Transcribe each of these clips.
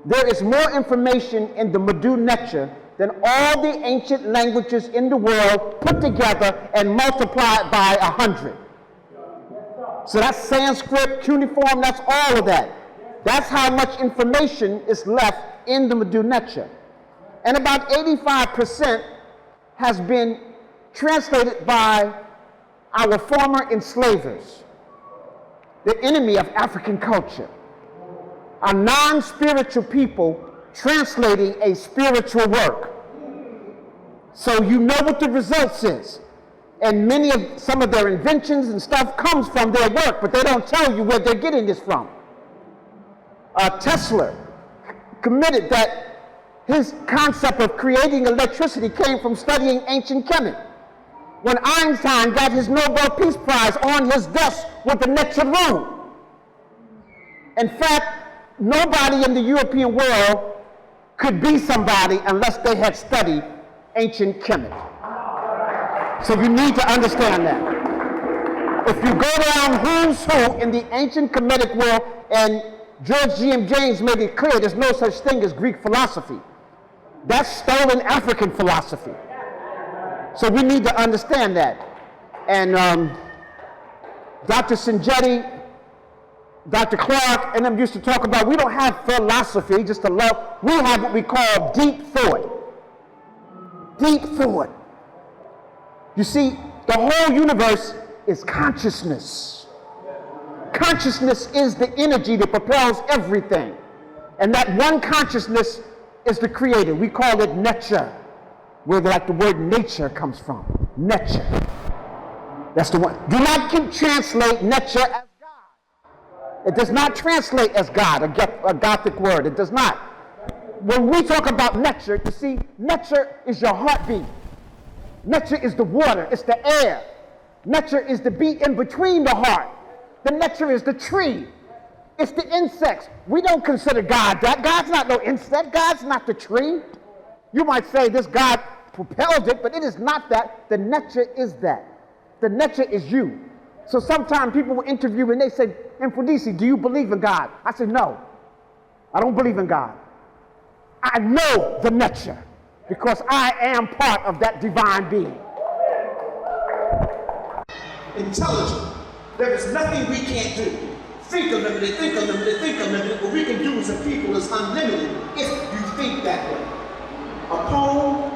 There is more information in the Medu Neter than all the ancient languages in the world put together and multiplied by 100. So that's Sanskrit, cuneiform, that's all of that. That's how much information is left in the Medu Neter. And about 85% has been translated by our former enslavers, the enemy of African culture, a non-spiritual people translating a spiritual work. So you know what the results is. And some of their inventions and stuff comes from their work, but they don't tell you where they're getting this from. Tesla committed that his concept of creating electricity came from studying ancient Kemet. When Einstein got his Nobel Peace Prize, on his desk was the Neter room. In fact, nobody in the European world could be somebody unless they had studied ancient Kemet. So you need to understand that. If you go down who's who in the ancient Kemetic world, and George G.M. James made it clear there's no such thing as Greek philosophy. That's stolen African philosophy. So we need to understand that. And Dr. Sanjetti, Dr. Clark, and them used to talk about, we don't have philosophy, just a love. We have what we call deep thought. Deep thought. You see, the whole universe is consciousness. Consciousness is the energy that propels everything. And that one consciousness is the creator. We call it nature, where like the word nature comes from. Nature. That's the one. Do not translate nature as God. It does not translate as God, a Gothic word. It does not. When we talk about nature, you see, nature is your heartbeat. Nature is the water, it's the air. Nature is the beat in between the heart. The nature is the tree. It's the insects. We don't consider God that. God's not no insect. God's not the tree. You might say this God propelled it, but it is not that. The nature is that. The nature is you. So sometimes people will interview and they say, Mfundishi, do you believe in God? I say, no, I don't believe in God. I know the nature because I am part of that divine being. Intelligent. There is nothing we can't do. Think unlimited, think unlimited, think unlimited. What we can do as a people is unlimited if you think that way. A poem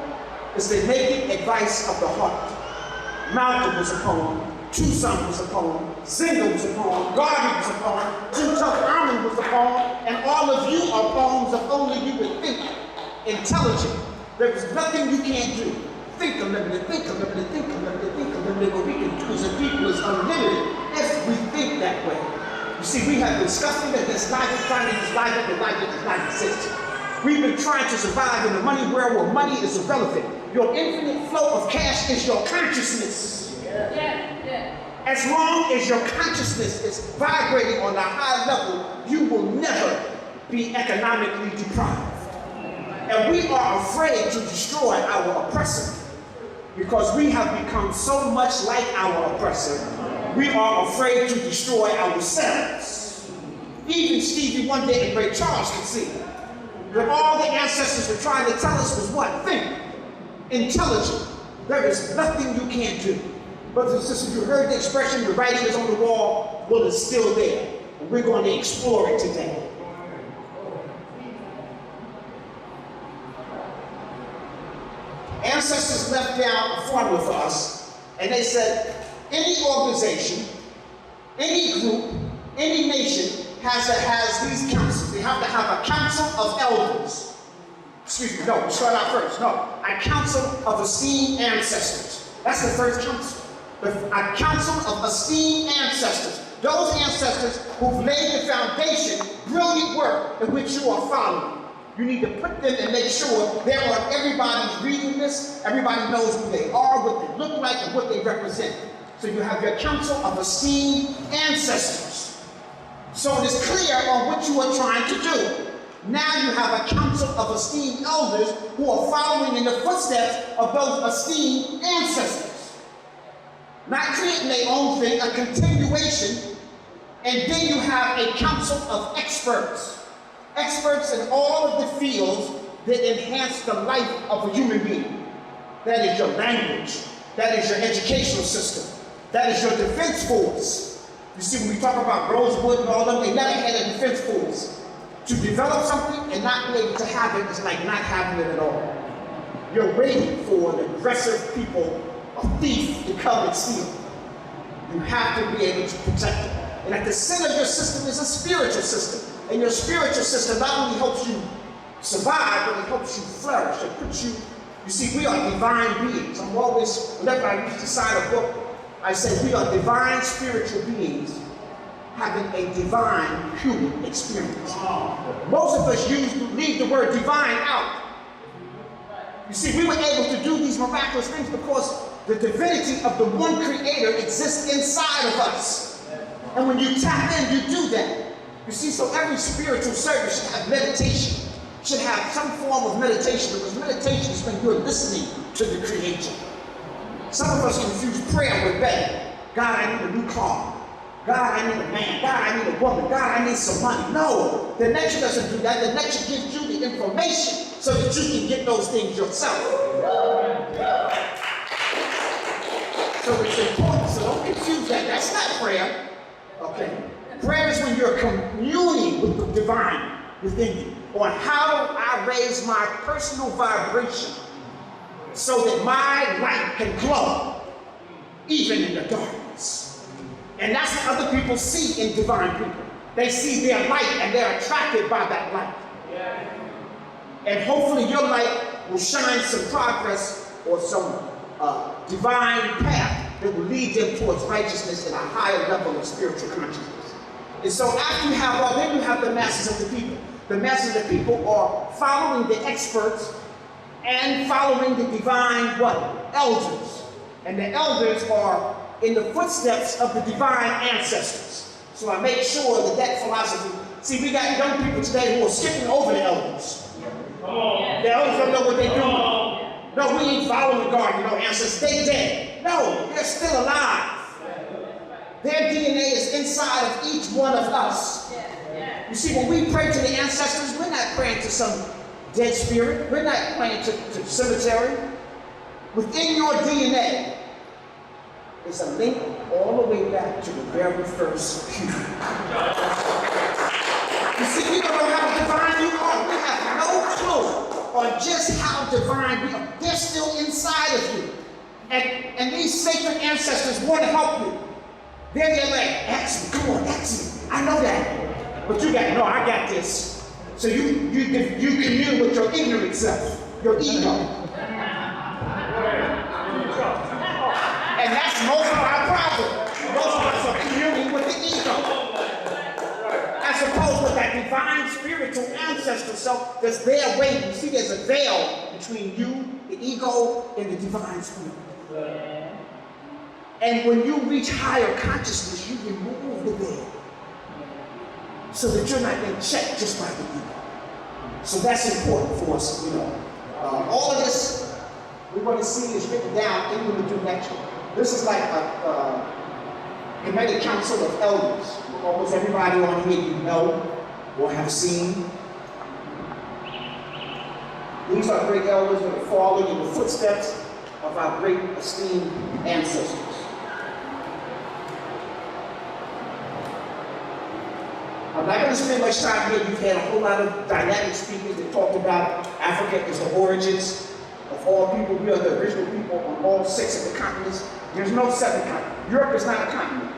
is the naked advice of the heart. Malcolm was a poem. Toussaint was a poem. Zinga was a poem. Garvey was a poem. Jhutyms was a poem. And all of you are poems if only you would think. Intelligent. There is nothing you can't do. Think unlimited, think unlimited, think unlimited, think unlimited. What we can do as a people is unlimited if we think that way. You see, we have been discussing that this life, trying to use life that life does not exist. We've been trying to survive in the money world where money is irrelevant. Your infinite flow of cash is your consciousness. As long as your consciousness is vibrating on a high level, you will never be economically deprived. And we are afraid to destroy our oppressor because we have become so much like our oppressor. We are afraid to destroy ourselves. Even Stevie Wonder and Ray Charles could see that all the ancestors were trying to tell us was what? Think. Intelligent. There is nothing you can't do. Brothers and sisters, you heard the expression, the writing is on the wall. Well, it's still there. And we're going to explore it today. Ancestors left down a formula for us, and they said, any organization, any group, any nation has these councils. They have to have a council of elders. Excuse me, no, we'll start out first. No, a council of esteemed ancestors. That's the first council. A council of esteemed ancestors. Those ancestors who've laid the foundation, brilliant work in which you are following. You need to put them and make sure they're on everybody's reading list. Everybody knows who they are, what they look like, and what they represent. So you have your council of esteemed ancestors. So it is clear on what you are trying to do. Now you have a council of esteemed elders who are following in the footsteps of those esteemed ancestors. Not creating their own thing, a continuation. And then you have a council of experts. experts in all of the fields that enhance the life of a human being. That is your language. That is your educational system. That is your defense force. You see, when we talk about Rosewood and all of them, they never had a defense force. To develop something and not be able to have it is like not having it at all. You're waiting for an aggressive people, a thief, to come and steal. You have to be able to protect it. And at the center of your system is a spiritual system. And your spiritual system not only helps you survive, but it helps you flourish. It puts you, you see, we are divine beings. I'm always, whenever I used to sign a book, I say we are divine spiritual beings having a divine human experience. Most of us leave the word divine out. You see, we were able to do these miraculous things because the divinity of the one creator exists inside of us. And when you tap in, you do that. You see, so every spiritual service should have meditation, should have some form of meditation, because meditation is when you're listening to the Creator. Some of us confuse prayer with begging. God, I need a new car. God, I need a man. God, I need a woman. God, I need some money. No, the nature doesn't do that. The nature gives you the information so that you can get those things yourself. So it's important, so don't confuse that. That's not prayer. Okay? Prayer is when you're communing with the divine within you on how do I raise my personal vibration so that my light can glow even in the darkness. And that's what other people see in divine people. They see their light and they're attracted by that light. And hopefully your light will shine some progress or some divine path that will lead them towards righteousness and a higher level of spiritual consciousness. And so after you have all, then you have the masses of the people. The masses of the people are following the experts and following the divine what? Elders. And the elders are in the footsteps of the divine ancestors. So I make sure that that philosophy, see, we got young people today who are skipping over the elders. The elders don't know what they're doing. No, we ain't following God, you know, ancestors, they dead. No, they're still alive. Their DNA is inside of each one of us. You see, when we pray to the ancestors, we're not praying to some dead spirit. We're not praying to the cemetery. Within your DNA is a link all the way back to the very first human. You see, we don't know how divine you are. We have no clue on just how divine we are. They're still inside of you. And these sacred ancestors want to help you. They're like, ask me, come on, ask me. I know that. But you got, no, I got this. So you commune with your ignorant self, your ego. And that's most of our problem. Most of us are communing with the ego. As opposed with that divine spiritual ancestor self that's there waiting. You see, there's a veil between you, the ego, and the divine spirit. And when you reach higher consciousness, you remove the veil so that you're not being checked just by the ego. So that's important for us, you know. All of this we're going to see is written down in the new lecture. This is like a Kemetic Council of Elders. Almost everybody on here you know or have seen. These are great elders that are following in the footsteps of our great esteemed ancestors. I'm not going to spend much time here. You've had a whole lot of dynamic speakers that talked about Africa as the origins of all people. We are the original people on all 6 of the continents. There's no 7th continent. Europe is not a continent.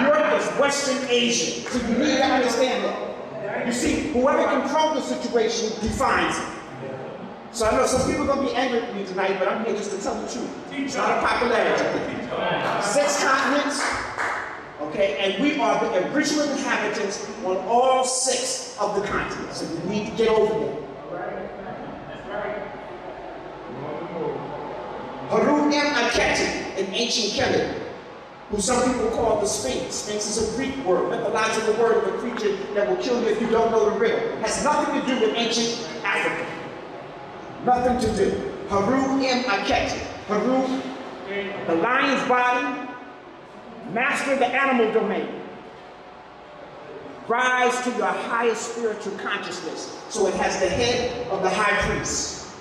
Europe is Western Asia. So you need to understand that. You see, whoever controls the situation defines it. So I know some people are going to be angry with me tonight, but I'm here just to tell the truth. It's not a popularity thing. 6 continents. Okay, and we are the original inhabitants on all 6 of the continents. So you need to get over there. Haru in ancient Kemet, who some people call the Sphinx. Sphinx is a Greek word, mythological word of a creature that will kill you if you don't know the riddle. It has nothing to do with ancient Africa. Nothing to do. Haru Haru, the lion's body, master the animal domain. rise to your highest spiritual consciousness. So it has the head of the high priest.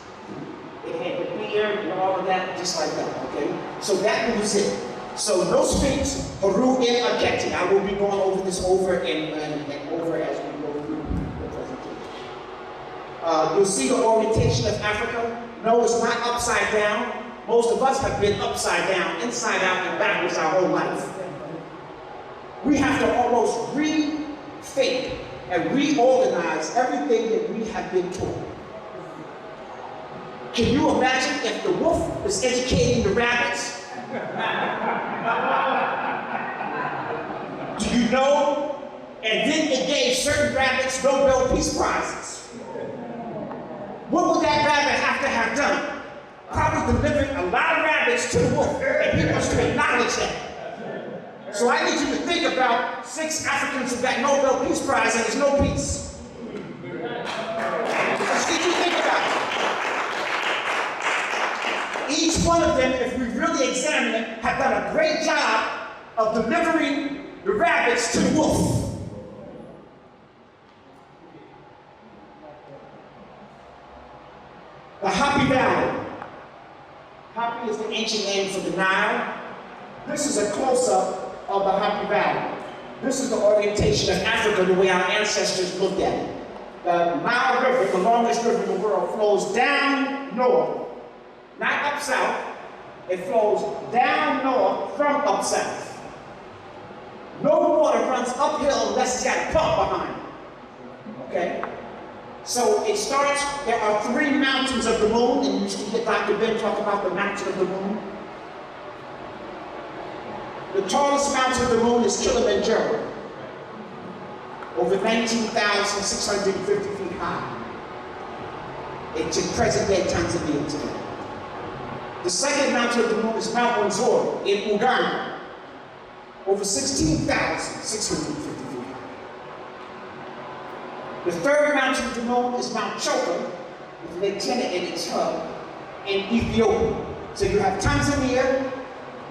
It had the beard and all of that, just like that, okay? So that was it. So no speaks, Haru in Aketi. I will be going over this over and over as we go through the presentation. You'll see the orientation of Africa. No, it's not upside down. Most of us have been upside down, inside out, and backwards our whole life. We have to almost rethink and reorganize everything that we have been taught. Can you imagine if the wolf was educating the rabbits? Do you know? And then it gave certain rabbits Nobel Peace Prizes. What would that rabbit have to have done? Probably delivered a lot of rabbits to the wolf, and he wants to acknowledge that. So I need you to think about 6 Africans who got Nobel Peace Prize and there's no peace. Just need you to think about it. Each one of them, if we really examine it, have done a great job of delivering the rabbits to the wolf. The Happy Valley. Happy is the ancient name for the Nile. This is a close-up of the Happy Valley. This is the orientation of Africa, the way our ancestors looked at it. The Nile River, the longest river in the world, flows down north, not up south. It flows down north from up south. No water runs uphill unless it's got a pump behind it. Okay? So it starts, there are 3 mountains of the moon, and you used to hear Dr. Ben talk about the mountain of the moon. The tallest mountain of the moon is Kilimanjaro, over 19,650 feet high. It's in present-day Tanzania today. The second mountain of the moon is Mount Rwenzori in Uganda, over 16,650 feet high. The third mountain of the moon is Mount Chopa, with Lake Tena in its hub, in Ethiopia. So you have Tanzania,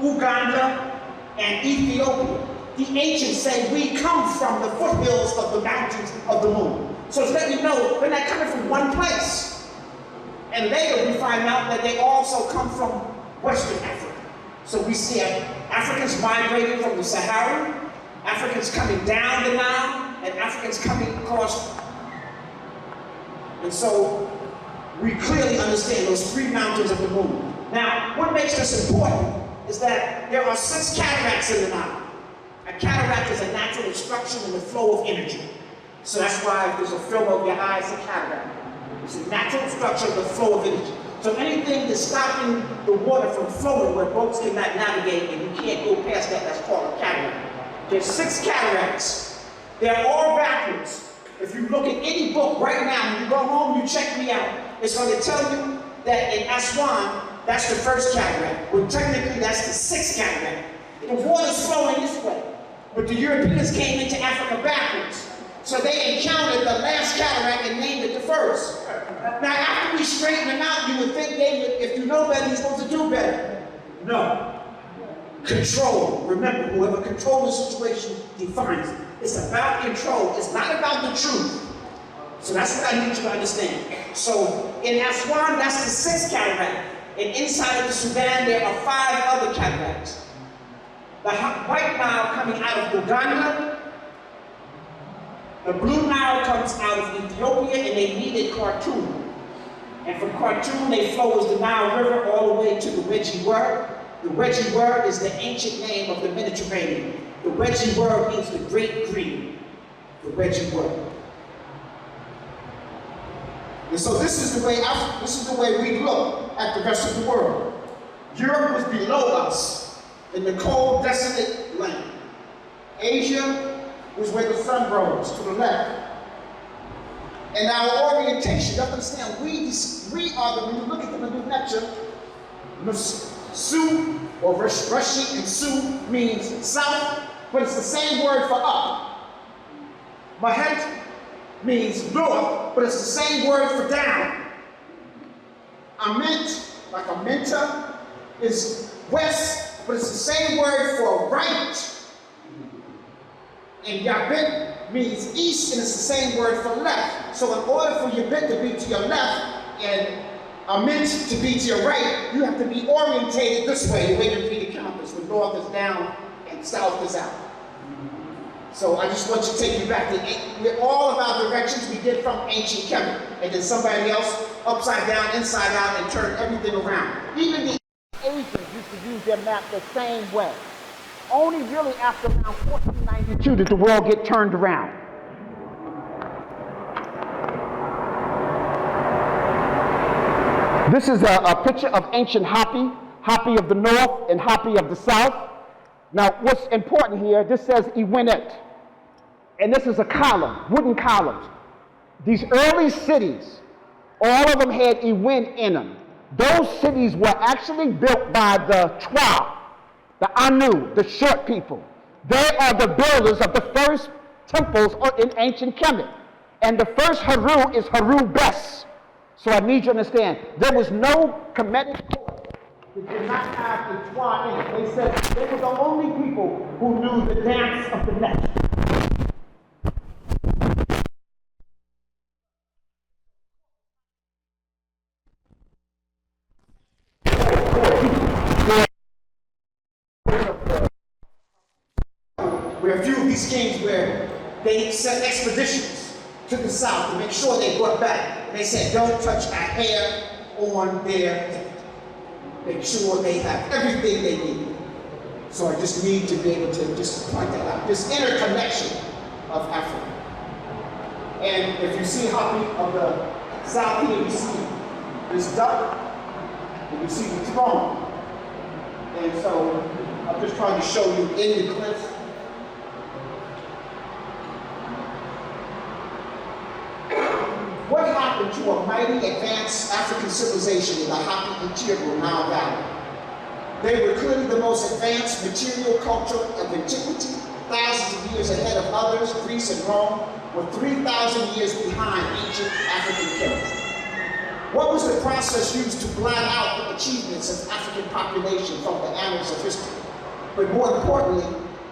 Uganda, and Ethiopia. The ancients say we come from the foothills of the mountains of the moon. So it's letting you know they're not coming from one place. And later we find out that they also come from Western Africa. So we see Africans migrating from the Sahara, Africans coming down the Nile, and Africans coming across. And so we clearly understand those 3 mountains of the moon. Now, what makes this important is that there are 6 cataracts in the Nile. A cataract is a natural obstruction in the flow of energy. So that's why if there's a film over your eye, it's a cataract. It's a natural obstruction of the flow of energy. So anything that's stopping the water from flowing where boats cannot navigate and you can't go past that, that's called a cataract. There's 6 cataracts. They're all backwards. If you look at any book right now, when you go home, you check me out, it's going to tell you that in Aswan, that's the first cataract. Well, technically, that's the 6th cataract. The water's flowing this way. But the Europeans came into Africa backwards. So they encountered the last cataract and named it the first. Now, after we straighten them out, you would think they would, if you know better, you're supposed to do better. No. Control. Remember, whoever controls the situation defines it. It's about control. It's not about the truth. So that's what I need you to understand. So in Aswan, that's the 6th cataract. And inside of the Sudan, there are 5 other cataracts. The White Nile coming out of Uganda. The Blue Nile comes out of Ethiopia, and they meet at Khartoum. And from Khartoum, they flow as the Nile River all the way to the Wedgie Word. The Wedgie Word is the ancient name of the Mediterranean. The Wedgie Word means the Great Green. The Wedgie Word. And so this is the way we look at the rest of the world. Europe was below us in the cold, desolate land. Asia was where the sun rose to the left. And our orientation, you understand, we are the, when you look at the Hindu lecture, Su, or Rashi and Su means south, but it's the same word for up. Mahet means north, but it's the same word for down. Ament, like a menta, is west, but it's the same word for right. And Yabit means east, and it's the same word for left. So in order for your bit to be to your left and a mint to be to your right, you have to be orientated this way, the way you read the compass, when north is down and south is out. So I just want to take you back to all of our directions we get from ancient Kemet, and then somebody else upside down, inside out, and turn everything around. Even the Asians used to use their map the same way. Only really after around 1492 did the world get turned around. This is a picture of ancient Hapi of the north and Hapi of the south. Now, what's important here, this says Iwenet, and this is a column, wooden columns. These early cities, all of them had Iwen in them. Those cities were actually built by the Twa, the Anu, the short people. They are the builders of the first temples in ancient Kemet. And the first Haru is Haru Bes. So I need you to understand, there was no Kemetic court that did not have the Twa in it. They said they were the only people who knew the dance of the neck. Where a few of these kings where they sent expeditions to the south to make sure they brought back. And they said, don't touch a hair on their head. Make sure they have everything they need. So I just need to be able to just point that out. This interconnection of Africa. And if you see Hapi of the south here, you see this duck, and you see the throne. And so I'm just trying to show you in the cliff. What happened to a mighty advanced African civilization in the Hapi Integral Nile Valley? They were clearly the most advanced material culture of antiquity, thousands of years ahead of others. Greece and Rome were 3,000 years behind ancient African kingdoms. What was the process used to blot out the achievements of African population from the annals of history? But more importantly,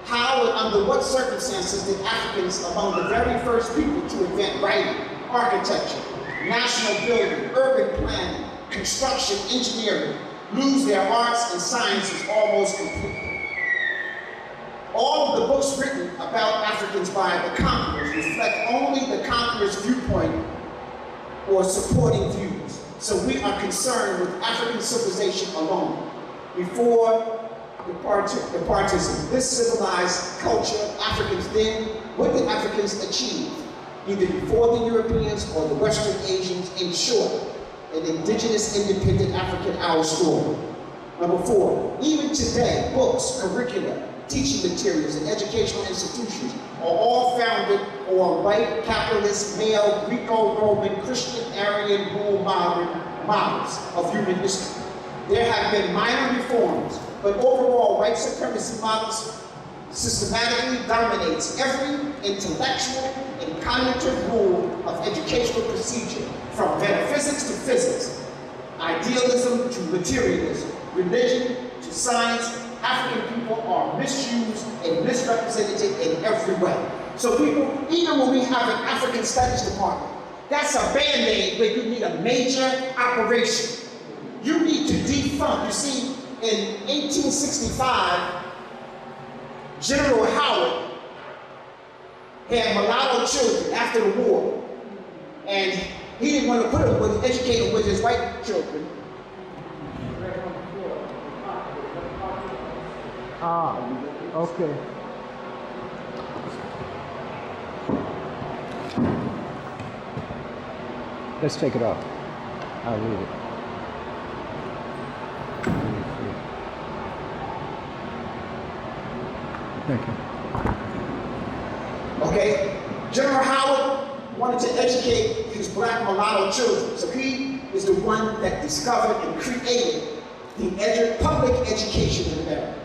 how and under what circumstances did Africans, among the very first people to invent writing, architecture, national building, urban planning, construction, engineering, lose their arts and sciences almost completely? All of the books written about Africans by the conquerors reflect only the conqueror's viewpoint or supporting views. So we are concerned with African civilization alone. Before the partisan, this civilized culture, Africans then, what did Africans achieve? Either before the Europeans or the Western Asians, in short, an indigenous independent African our story. Number 4, even today, books, curricula, teaching materials, and educational institutions are all founded on white, capitalist, male, Greco-Roman, Christian, Aryan, rule models of human history. There have been minor reforms, but overall, white supremacy models systematically dominates every intellectual and cognitive rule of educational procedure, from metaphysics to physics, idealism to materialism, religion to science. African people are misused and misrepresented in every way. So people, even when we have an African Studies department, that's a Band-Aid where you need a major operation. You need to defund. You see, in 1865, General Howard had mulatto children after the war, and he didn't want to put them educate them with his white children. Okay. Let's take it off. I'll read it. Thank you. Okay, General Howard wanted to educate his black mulatto children, so he is the one that discovered and created the public education in America.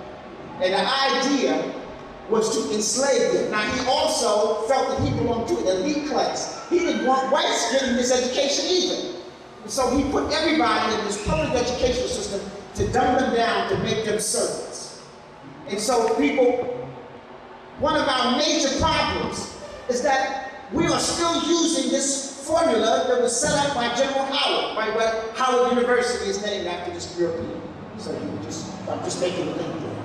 And the idea was to enslave them. Now, he also felt that he belonged to an elite class. He didn't want whites getting this education either. And so he put everybody in this public educational system to dumb them down, to make them servants. And so people, one of our major problems is that we are still using this formula that was set up by General Howard, right? Where Howard University is named after this European. So I'm just making a link there.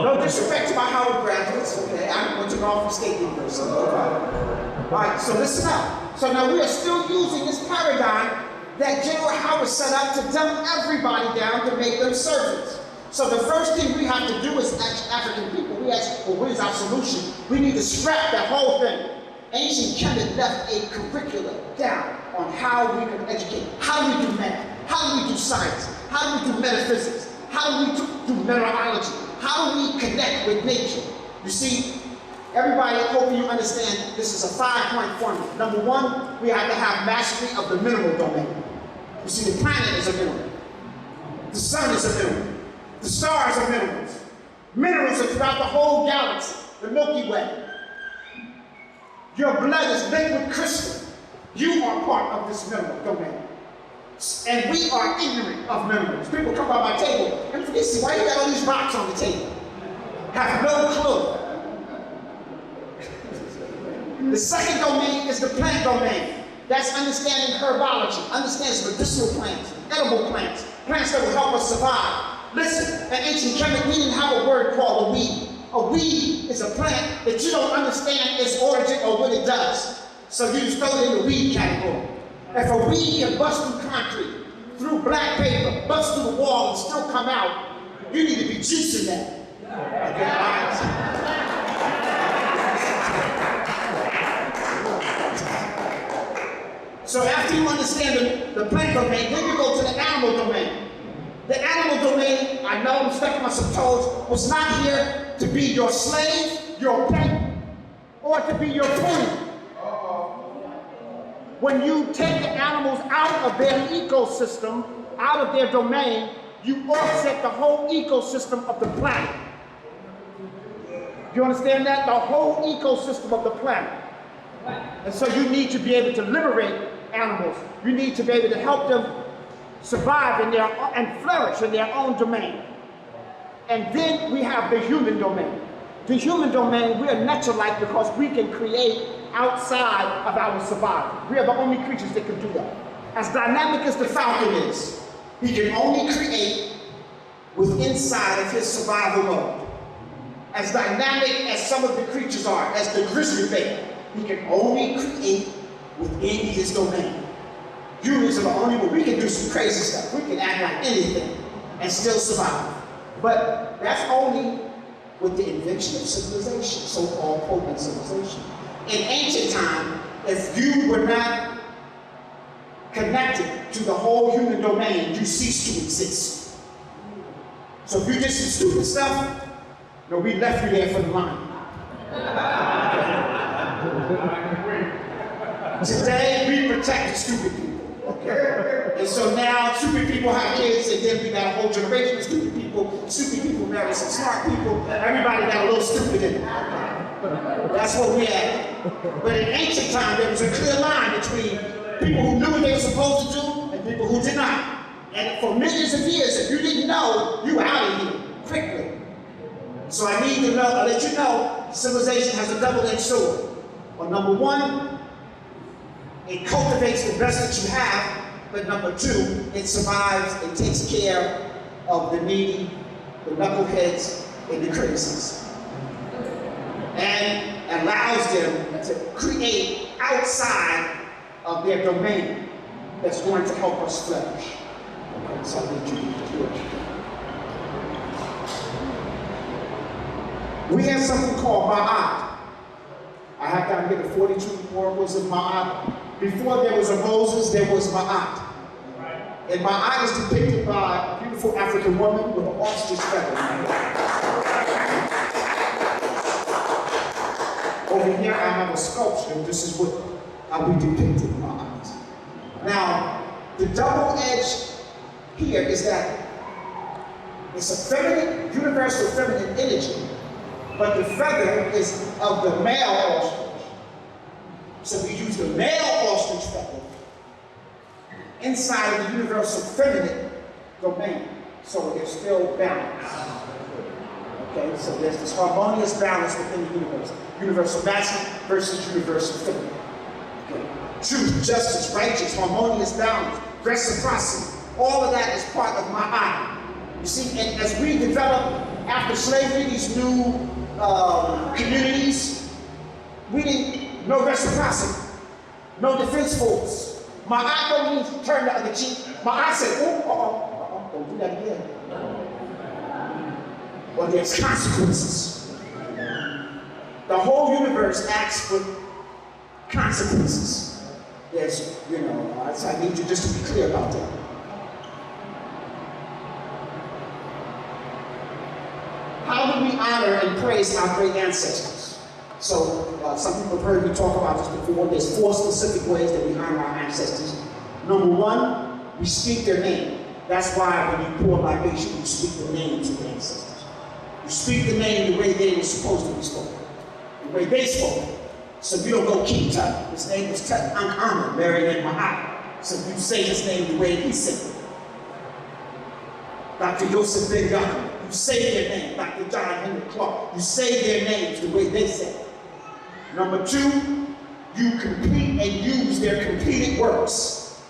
No disrespect to my Howard graduates, okay? I went to Norfolk State University, no problem. All right, so listen up. So now we are still using this paradigm that General Howard set up to dumb everybody down to make them servants. So the first thing we have to do as African people, we ask, well, what is our solution? We need to scrap that whole thing. Ancient Kemet left a curriculum down on how we can educate, how we do math, how do we do science, how do we do metaphysics, how do we do mineralogy, how do we connect with nature. You see, everybody, hoping you understand, this is a 5-point formula. Number one, we have to have mastery of the mineral domain. You see, the planet is a mineral. The sun is a mineral. The stars are minerals. Minerals are throughout the whole galaxy, the Milky Way. Your blood is liquid crystal. You are part of this mineral domain. And we are ignorant of minerals. People come by my table and they say, why you got all these rocks on the table? Have no clue. The second domain is the plant domain. That's understanding herbology, understands medicinal plants, edible plants, plants that will help us survive. Listen, in ancient Kemet, we didn't have a word called a weed. A weed is a plant that you don't understand its origin or what it does. So you just throw it in the weed category. If a weed can bust through concrete, through black paper, bust through the wall and still come out, you need to be juicing that. Okay, all right? So after you understand the plant domain, then you go to the animal domain. The animal domain, I know I'm stepping on some toes, was not here to be your slave, your pet, or to be your queen. When you take the animals out of their ecosystem, out of their domain, you offset the whole ecosystem of the planet. You understand that? The whole ecosystem of the planet. And so you need to be able to liberate animals. You need to be able to help them survive in their and flourish in their own domain. And then we have the human domain. The human domain, we are nature-like because we can create outside of our survival. We are the only creatures that can do that. As dynamic as the falcon is, he can only create with inside of his survival mode. As dynamic as some of the creatures are, as the grizzly bear, he can only create within his domain. Humans are the only one. We can do some crazy stuff. We can act like anything and still survive. But that's only with the invention of civilization, so-called potent civilization. In ancient time, if you were not connected to the whole human domain, you cease to exist. So if you did some stupid stuff, no, we left you there for the line. Today, we protect the stupid people. Okay? And so now, stupid people have kids, and then we got a whole generation of stupid people. Stupid people marry some smart people. Everybody got a little stupid in it. That's what we had. But in ancient time, there was a clear line between people who knew what they were supposed to do and people who did not. And for millions of years, if you didn't know, you were out of here quickly. So I need to know, I'll let you know, civilization has a double-edged sword. Well, number one, it cultivates the best that you have, but number two, it survives and takes care of the needy, the knuckleheads, and the crazies. And allows them to create outside of their domain that's going to help us flourish. Okay, so I need you to do it. We have something called Ma'at. I have down here the 42 oracles of Ma'at. Before there was a Moses, there was Ma'at. And Ma'at is depicted by a beautiful African woman with an ostrich feather. Over here I have a sculpture. This is what how we depicted Ma'at. Now, the double edge here is that it's a feminine, universal feminine energy, but the feather is of the male ostrich. So we use the male ostrich feather inside of the universal feminine domain, so it's still balanced. Okay, so there's this harmonious balance within the universe. Universal masculine versus universal feminine. Okay. Truth, justice, righteous, harmonious balance, reciprocity. All of that is part of my eye. You see, and as we develop after slavery, these new communities, we didn't, no reciprocity, no defense force. My eye don't mean turn the other cheek. My eye said, oh, don't do that again. Well, there's consequences. The whole universe acts with consequences. There's, I need you just to be clear about that. How do we honor and praise our great ancestors? So, some people have heard me talk about this before. There's 4 specific ways that we honor our ancestors. Number 1, we speak their name. That's why when you pour libation, you speak the names of the ancestors. You speak the name the way they were supposed to be spoken, the way they spoke. So you don't go keep Tut. His name was Tut Ankh-Amen, married in Ma'at. So you say his name the way he said it. Dr. Yosef Ben Yaakov, you say their name. Dr. John Henry Clark, you say their names the way they said it. Number 2, you complete and use their completed works.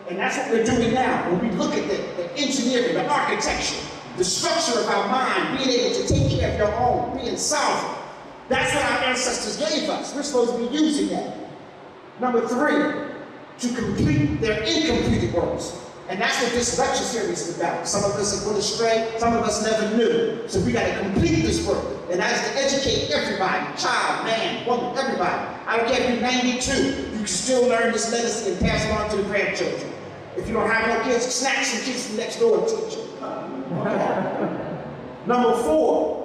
And that's what we're doing now. When we look at the engineering, the architecture, the structure of our mind, being able to take care of your own, being sovereign. That's what our ancestors gave us. We're supposed to be using that. Number 3, to complete their incompleted works. And that's what this lecture series is about. Some of us have went astray, some of us never knew. So we got to complete this work. And that is to educate everybody, child, man, woman, everybody. I don't care if you're 92, you can still learn this legacy and pass it on to the grandchildren. If you don't have no kids, snatch some kids from next door and teach them. Okay. Number 4,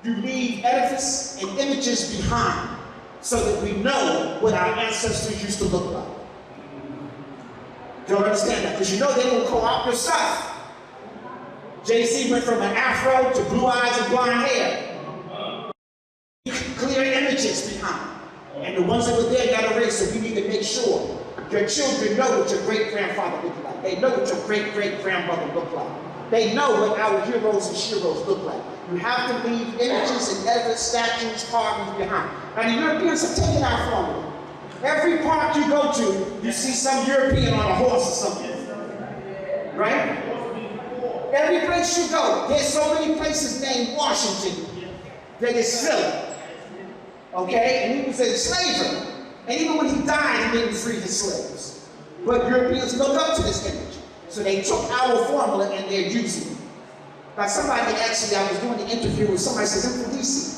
you leave edifice and images behind so that we know what our ancestors used to look like. You don't understand that? Because you know they will co-opt your stuff. JC went from an afro to blue eyes and blonde hair. Clear images behind. And the ones that were there got erased, so we need to make sure your children know what your great-grandfather looked like. They know what your great-great-grandmother looked like. They know what our heroes and sheroes look like. You have to leave images and edifice, statues, carvings behind. Now the Europeans have taken our formula. Every park you go to, you see some European on a horse or something. Right? Every place you go, there's so many places named Washington that is silly. Okay? And he was a slaver. And even when he died, he didn't free his slaves. But Europeans look up to this image. So they took our formula and they're using it. Now somebody actually, I was doing an interview with somebody says, Mfundishi,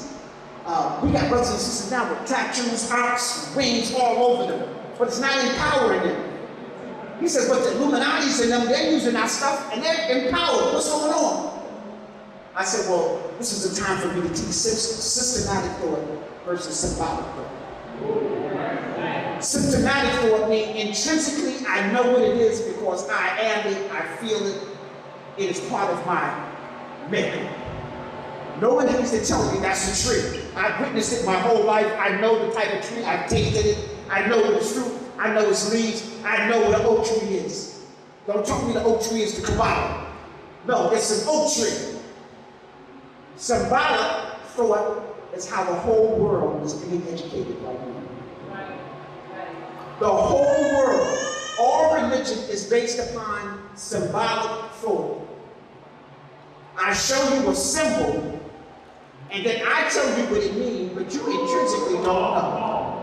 we got brothers and sisters now with tattoos, arcs, wings all over them, but it's not empowering them. He says, but the Illuminati's and them, they're using our stuff and they're empowered. What's going on? I said, well, this is the time for me to teach systematic thought versus symbolic thought. Symptomatic thought means intrinsically I know what it is because I am it, I feel it, it is part of my makeup. No one needs to tell me that's a tree. I've witnessed it my whole life. I know the type of tree. I've tasted it. I know its fruit. I know its leaves. I know what an oak tree is. Don't tell me the oak tree is the Kabbalah. No, it's an oak tree. Symbolic thought is how the whole world is being educated right now. The whole world, all religion is based upon symbolic thought. I show you a symbol, and then I tell you what it means, but you intrinsically don't know.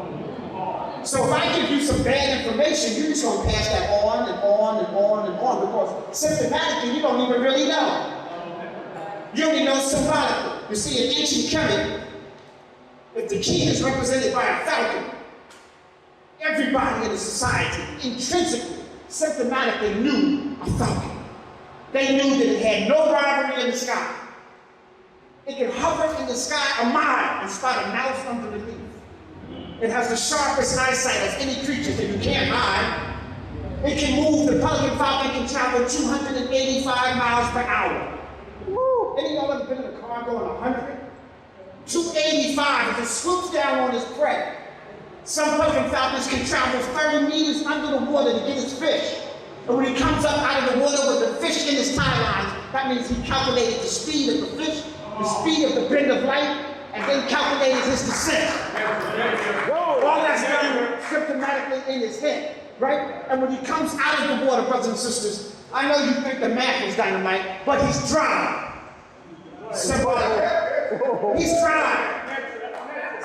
So if I give you some bad information, you're just going to pass that on and on and on and on, because systematically you don't even really know. You only know symbolically. You see, in ancient Kemet, if the king is represented by a falcon, everybody in the society intrinsically, systematically knew a falcon. They knew that it had no rivalry in the sky. It can hover in the sky a mile and spot a mouse under the leaf. It has the sharpest eyesight of any creature that you can't hide. It can move, the pelican falcon can travel 285 miles per hour. Woo! Any of y'all ever been in a car going 100? 285, if it swoops down on its prey. Some pelican falcons can travel 30 meters under the water to get its fish. And when he comes up out of the water with the fish in his tie lines, that means he calculated the speed of the fish the speed of the bend of light, and then calculated his descent. All that's done symptomatically in his head, right? And when he comes out of the water, brothers and sisters, I know you think the math is dynamite, but he's dry. Symbolically. He's dry.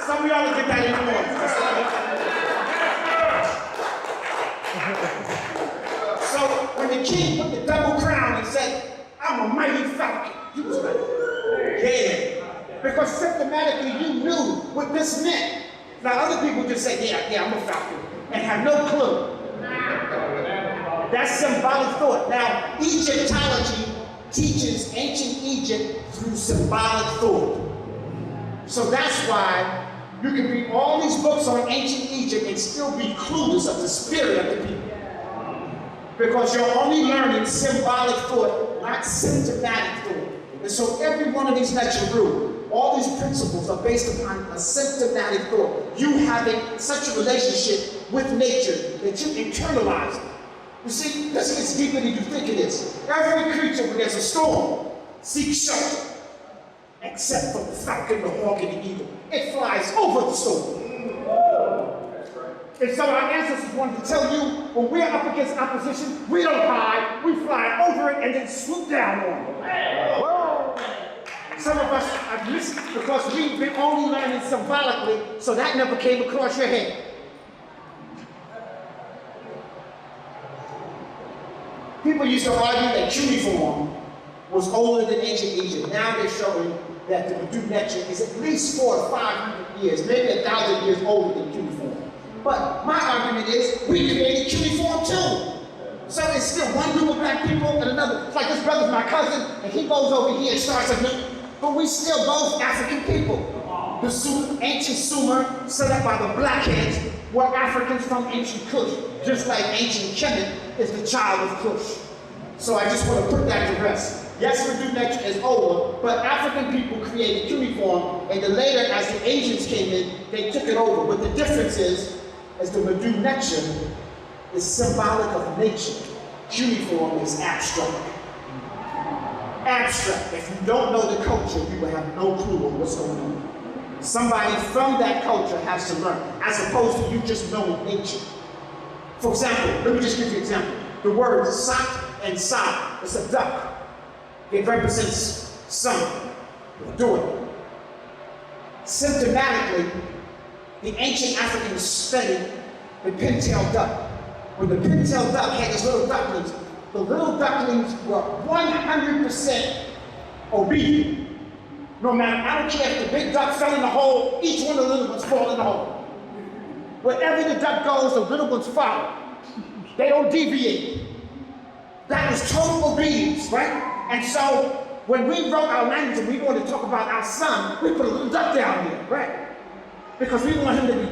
Some of y'all will get that in the morning. So when the king put the double crown and said, I'm a mighty falcon, he was like, yeah. Because symptomatically you knew what this meant. Now other people just say, yeah, I'm a falcon, and have no clue. That's symbolic thought. Now, Egyptology teaches ancient Egypt through symbolic thought. So that's why you can read all these books on ancient Egypt and still be clueless of the spirit of the people. Because you're only learning symbolic thought, not symptomatic thought. And so every one of these lecture rules, all these principles are based upon a symptomatic thought. You having such a relationship with nature that you internalize it. You see, this gets deeper than you think it is. Every creature, when there's a storm, seeks shelter. Except for the falcon, the hawk, and the eagle. It flies over the storm. And so our ancestors wanted to tell you, when we're up against opposition, we don't hide, we fly over it and then swoop down on it. Some of us have missed because we've been only learning symbolically, so that never came across your head. People used to argue that cuneiform was older than ancient Egypt. Now they're showing that the Medu Neter is at least 400 or 500 years, maybe 1,000 years older than cuneiform. But my argument is, we created cuneiform too. So it's still one group of black people and another. It's like this brother's my cousin, and he goes over here and starts a new, but we still both African people. The ancient Sumer, set up by the blackheads, were Africans from ancient Kush, just like ancient Kemet is the child of Kush. So I just want to put that to rest. Yes, Medu Neter is older, but African people created cuneiform, and then later, as the Asians came in, they took it over. But the difference is the Medu Neter is symbolic of nature. Cuneiform is abstract. Abstract. If you don't know the culture, you will have no clue of what's going on. Somebody from that culture has to learn, as opposed to you just knowing nature. For example, let me just give you an example. The words Sat and Sa, it's a duck. It represents sun, doing. Symptomatically, the ancient Africans studied the pintail duck. When the pintail duck had its little ducklings, the little ducklings were 100% obedient. No matter, I don't care if the big duck fell in the hole, each one of the little ones fall in the hole. Wherever the duck goes, the little ones follow. They don't deviate. That was total obedience, right? And so, when we wrote our language and we wanted to talk about our son, we put a little duck down here, right? Because we want him to be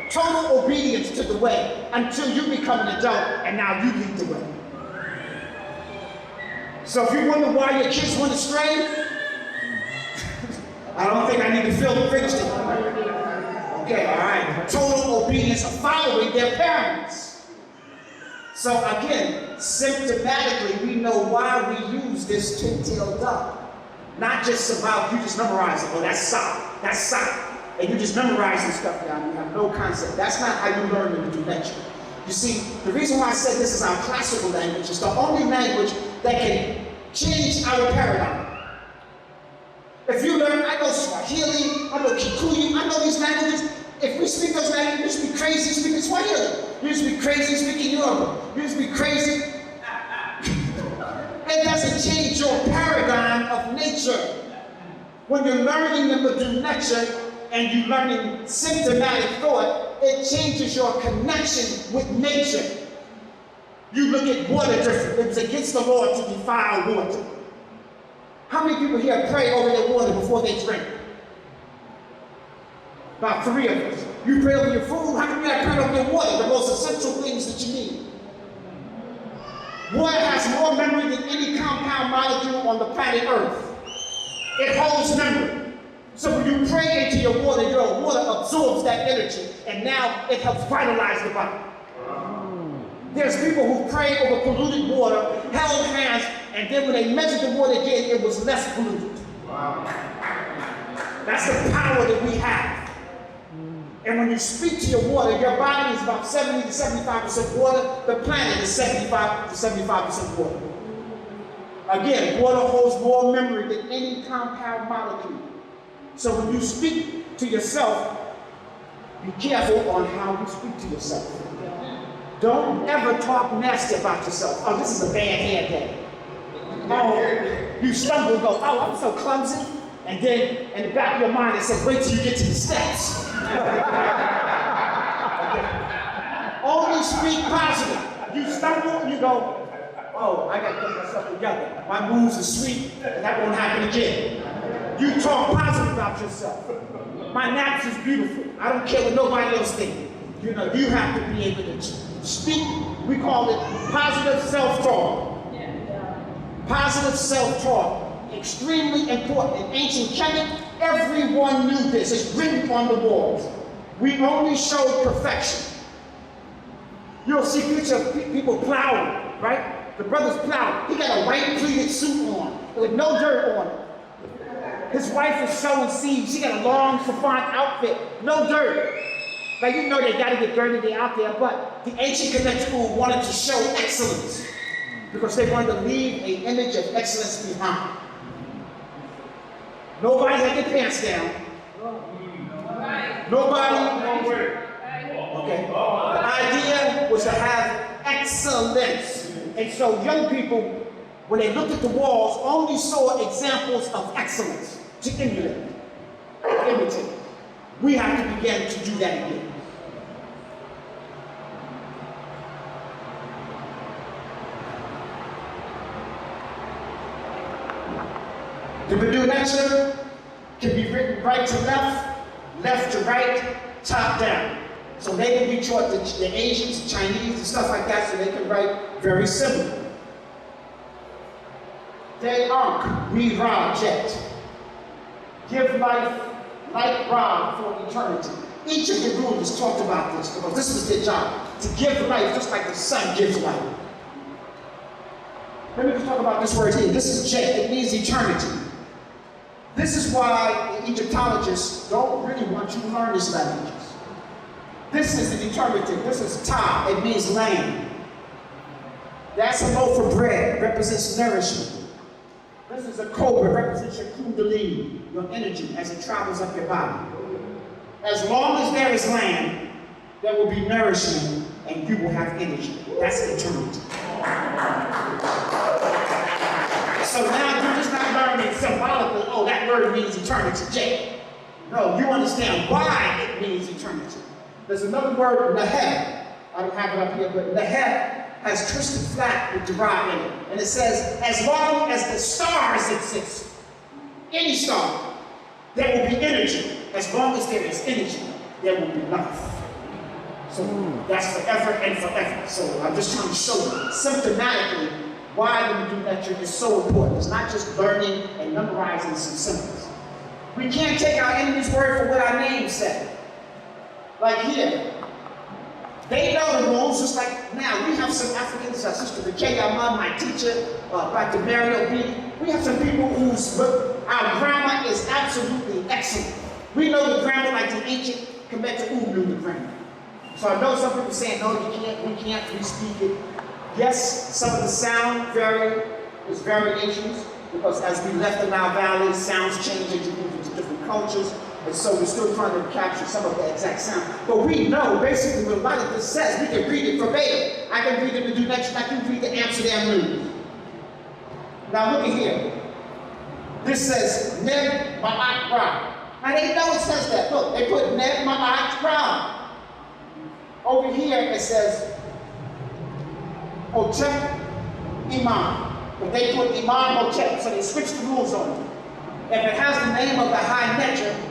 total obedience to the way until you become an adult and now you lead the way. So if you wonder why your kids went astray, I don't think I need to finish it. Okay, all right. Total obedience of following their parents. So again, symptomatically, we know why we use this pintail duck. Not just about you just memorize it. Oh, that's solid. That's solid. And you just memorize this stuff down. You have no concept. That's not how you learn in the Medu Neter. You see, the reason why I said this is our classical language, it's the only language that can change our paradigm. If you learn, I know Swahili, I know Kikuyu, I know these languages. If we speak those languages, you just be crazy speaking Swahili. You just be crazy speaking Yoruba. You just be crazy. It doesn't change your paradigm of nature. When you're learning the Medu Neter and you're learning symptomatic thought, it changes your connection with nature. You look at water differently. It's against the law to defile water. How many people here pray over their water before they drink? About 3 of us. You pray over your food. How come you not pray over your water? The most essential things that you need. Water has more memory than any compound molecule on the planet Earth. It holds memory. So when you pray into your water absorbs that energy, and now it helps vitalize the body. There's people who pray over polluted water, held hands, and then when they measured the water again, it was less polluted. Wow. That's the power that we have. And when you speak to your water, your body is about 70 to 75% water. The planet is 75 to 75% water. Again, water holds more memory than any compound molecule. So when you speak to yourself, be careful on how you speak to yourself. Don't ever talk nasty about yourself. Oh, this is a bad hair day. Oh, you stumble and go, oh, I'm so clumsy. And then in the back of your mind, it says, wait till you get to the steps. Only speak positive. You stumble and you go, oh, I got to get myself together. My moves are sweet, and that won't happen again. You talk positive about yourself. My naps is beautiful. I don't care what nobody else thinks. You know, you have to be able to speak. We call it positive self-talk. Positive self-talk. Extremely important. In ancient Kemet, everyone knew this. It's written on the walls. We only showed perfection. You'll see pictures of people plowing, right? The brother's plowing. He got a white pleated suit on with no dirt on it. His wife is sowing seeds. She got a long chiffon outfit, no dirt. Like, you know they got to get dirty out there, but the ancient Kemet school wanted to show excellence because they wanted to leave an image of excellence behind. Nobody had their pants down. Nobody. Okay. The idea was to have excellence. And so young people, when they looked at the walls, only saw examples of excellence to emulate, imitate. We have to begin to do that again. The Hindu lecture can be written right to left, left to right, top down. So they can be taught the Asians, Chinese, and stuff like that, so they can write very similar. They aren't, we jet. Give life like Ra for eternity. Each of the rulers talked about this because this was their job, to give life just like the sun gives life. Let me just talk about this word here. This is jet, it means eternity. This is why the Egyptologists don't really want you to learn these languages. This is an eternity. This is ta, it means land. That's a loaf of bread, represents nourishment. This is a cobra, represents your kundalini, your energy as it travels up your body. As long as there is land, there will be nourishment and you will have energy. That's eternity. So now you're just not learning symbolically, oh, that word means eternity, J. No, you understand why it means eternity. There's another word, Nehet. I don't have it up here, but Nehet has twisted flat with Derive in it. And it says, as long as the stars exist, any star, there will be energy. As long as there is energy, there will be life. So that's forever and forever. So I'm just trying to show you symptomatically why the Hindu lecture is so important. It's not just learning and memorizing some symbols. We can't take our enemy's word for what our name said. Like here, they know the rules just like now. We have some Africans, Sister Rakaya, my teacher, Dr. Mario B. We have some people whose our grammar is absolutely excellent. We know the grammar like the ancient Kemet knew the grammar. So I know some people saying, no, we can't, we speak it. Yes, some of the sound is variations, because as we left the Nile Valley, sounds change as you move into different cultures, and so we're still trying to capture some of the exact sound. But we know basically what a lot of this says. We can read it verbatim. I can read it in the lecture, I can read the Amsterdam News. Now look at here. This says Neb Ma'at Ra. Now they know it says that. Look, they put Neb Ma'at Ra. Over here it says Hotep Imam. But they put Imam Hotep, so they switched the rules on it. If it has the name of the High Necher,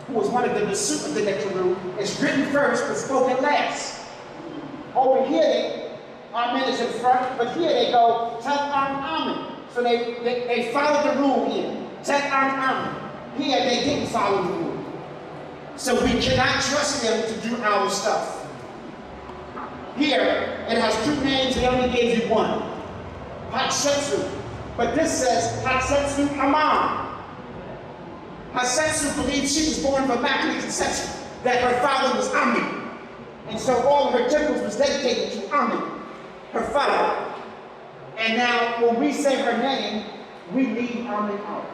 who was one of the Super the Necheru, it's written first but spoken last. Over here, Amen is in front, but here they go, Tet Amen. So they followed the rule here. Tet Amen. Here they didn't follow the rule. So we cannot trust them to do our stuff. Here, it has two names, they only gave you one. Hatshepsut. But this says Hatshepsut Aman. Hatshepsut believed she was born of immaculate conception, that her father was Amen. And so all of her temples was dedicated to Amen, her father. And now when we say her name, we leave Amen out.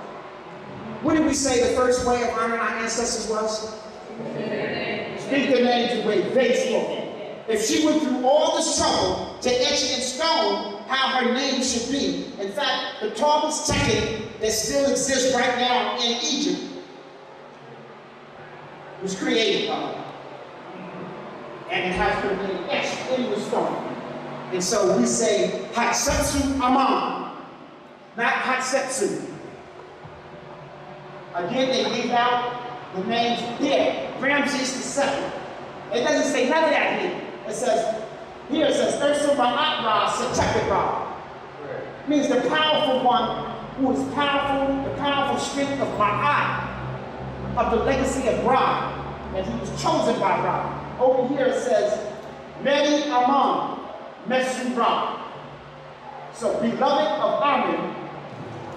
What did we say the first way of honoring our ancestors was? Speak their names the way they spoke. If she went through all this trouble to etch in stone how her name should be, in fact, the tallest tekken that still exists right now in Egypt was created by her. And it has her name etched in the stone. And so we say Hatshepsut Aman, not Hatshepsut. Again, they leave out the names there, Ramses II. It doesn't say none of that here. It says, here it says, Ursa Ma'at Setekra. Means the powerful one who is powerful, the powerful strength of Ma'at, of the legacy of Ra, and he was chosen by Ra. Over here it says, Meri Aman, Mesu Ra. So, beloved of Amen,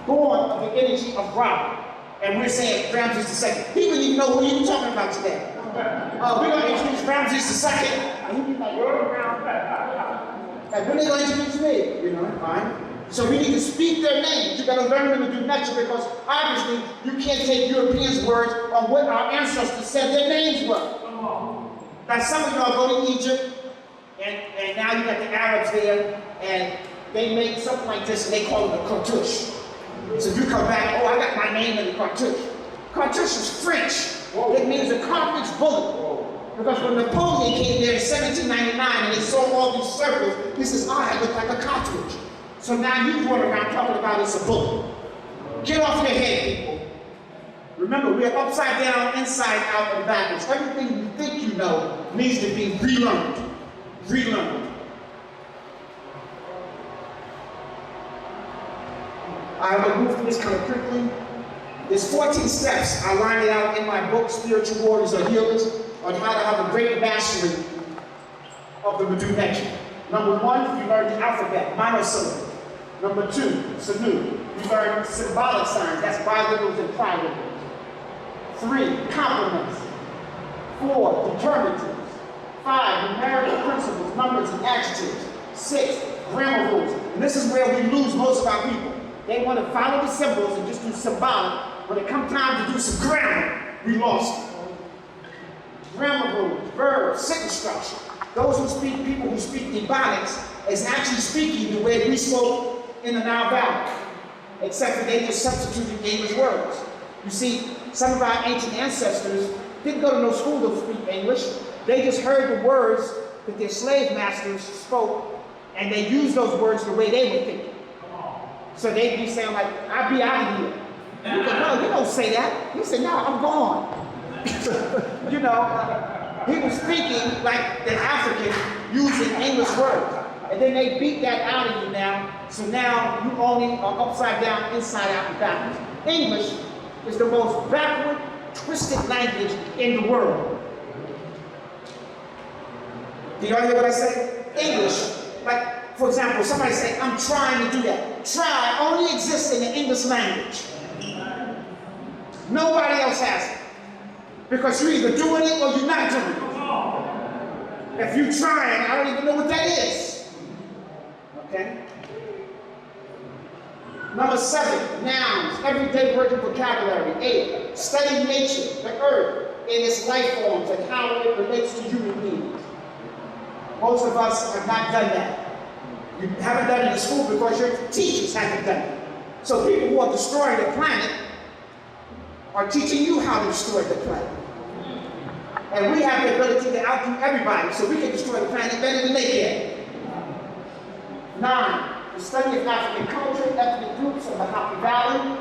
born of the energy of Ra. And we're saying Ramses II. He wouldn't even know what he was talking about today. We're going to introduce Ramses II. And he'd be like, like, when are they going to introduce me? You know, fine. So we need to speak their names. You got to learn them to do next, because obviously you can't take Europeans' words on what our ancestors said their names were. Now some of y'all go to Egypt, and now you got the Arabs there, and they make something like this, and they call it a cartouche. So if you come back, oh, I got my name in the cartouche. Cartouche is French. It means a cartridge bullet. Because when Napoleon came there in 1799 and they saw all these circles, he says, I look like a cartridge. So now you run around talking about it's a bullet. Get off your head, people. Remember, we're upside down, inside out, and backwards. Everything you think you know needs to be relearned. Relearned. I will move through this kind of quickly. There's 14 steps. I line it out in my book, Spiritual Warriors or Healers, on how to have a great mastery of the Medu Next. Number 1, you learn the alphabet, monosyllable. Number 2, Sanu. You learn symbolic signs, that's biliterals and triliterals. 3, complements. 4, determinatives. 5, numerical principles, numbers and adjectives. 6, grammar rules. And this is where we lose most of our people. They want to follow the symbols and just do symbolic. When it comes time to do some grammar, we lost it. Grammar rules, verbs, sentence structure. Those who speak, people who speak Ebonics, is actually speaking the way we spoke in the Nile Valley, except for they just substituted English words. You see, some of our ancient ancestors didn't go to no school to speak English. They just heard the words that their slave masters spoke, and they used those words the way they were thinking. So they'd be saying like, I'll be out of here. You go, no, you don't say that. You say, no, I'm gone. You know, he was speaking like the African using English words. And then they beat that out of you now. So now you only are upside down, inside out, and backwards. English is the most backward, twisted language in the world. Do y'all hear what I say? English, like, for example, somebody say, I'm trying to do that. Try only exists in the English language. Nobody else has it. Because you're either doing it or you're not doing it. If you're trying, I don't even know what that is. Okay? Number 7, nouns, everyday word and vocabulary. 8, study nature, the earth, and its life forms and how it relates to human beings. Most of us have not done that. You haven't done it in school because your teachers haven't done it. So people who are destroying the planet are teaching you how to destroy the planet. And we have the ability to outdo everybody, so we can destroy the planet better than they can. 9, the study of African culture, ethnic groups of the Happy Valley,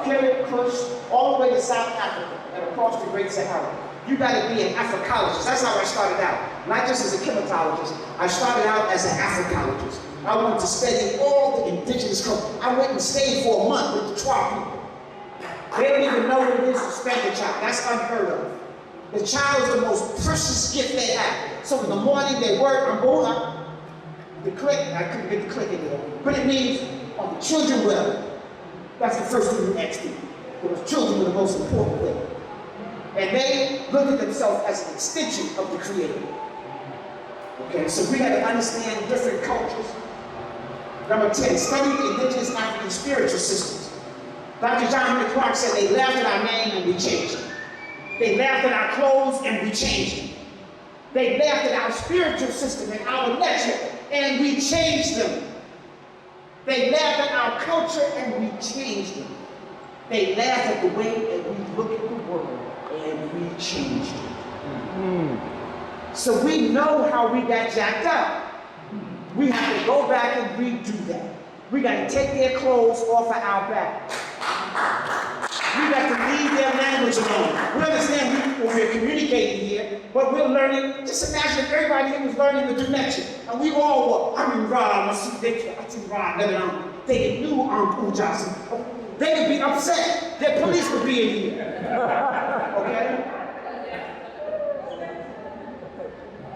Kemet, Kush, all the way to South Africa and across the Great Sahara. You gotta be an Africologist. That's how I started out. Not just as a chematologist. I started out as an Africologist. I wanted to study all the indigenous culture. I went and stayed for a month with the Twa people. They don't even know what it is to spank a child. That's unheard of. The child is the most precious gift they have. So in the morning they work, I'm going up. The click, I couldn't get the click in there, but it means on the children well. That's the first thing you ask people, because children are the most important thing. And they look at themselves as an extension of the Creator. Okay, so we got to understand different cultures. Number 10, study the indigenous African spiritual systems. Dr. John Clark said they laughed at our name and we changed it. They laughed at our clothes and we changed it. They laughed at our spiritual system and our lecture and we changed them. They laughed at our culture and we changed them. They laughed at the way that we look at the world and we changed it. So we know how we got jacked up. We have to go back and redo that. We got to take their clothes off of our back. We got to leave their language alone. We understand we're communicating here, but we're learning. Just imagine if everybody here was learning the dimension, and we all were. I mean, Ron, they knew Johnson. They would be upset. Their police would be in here. Okay?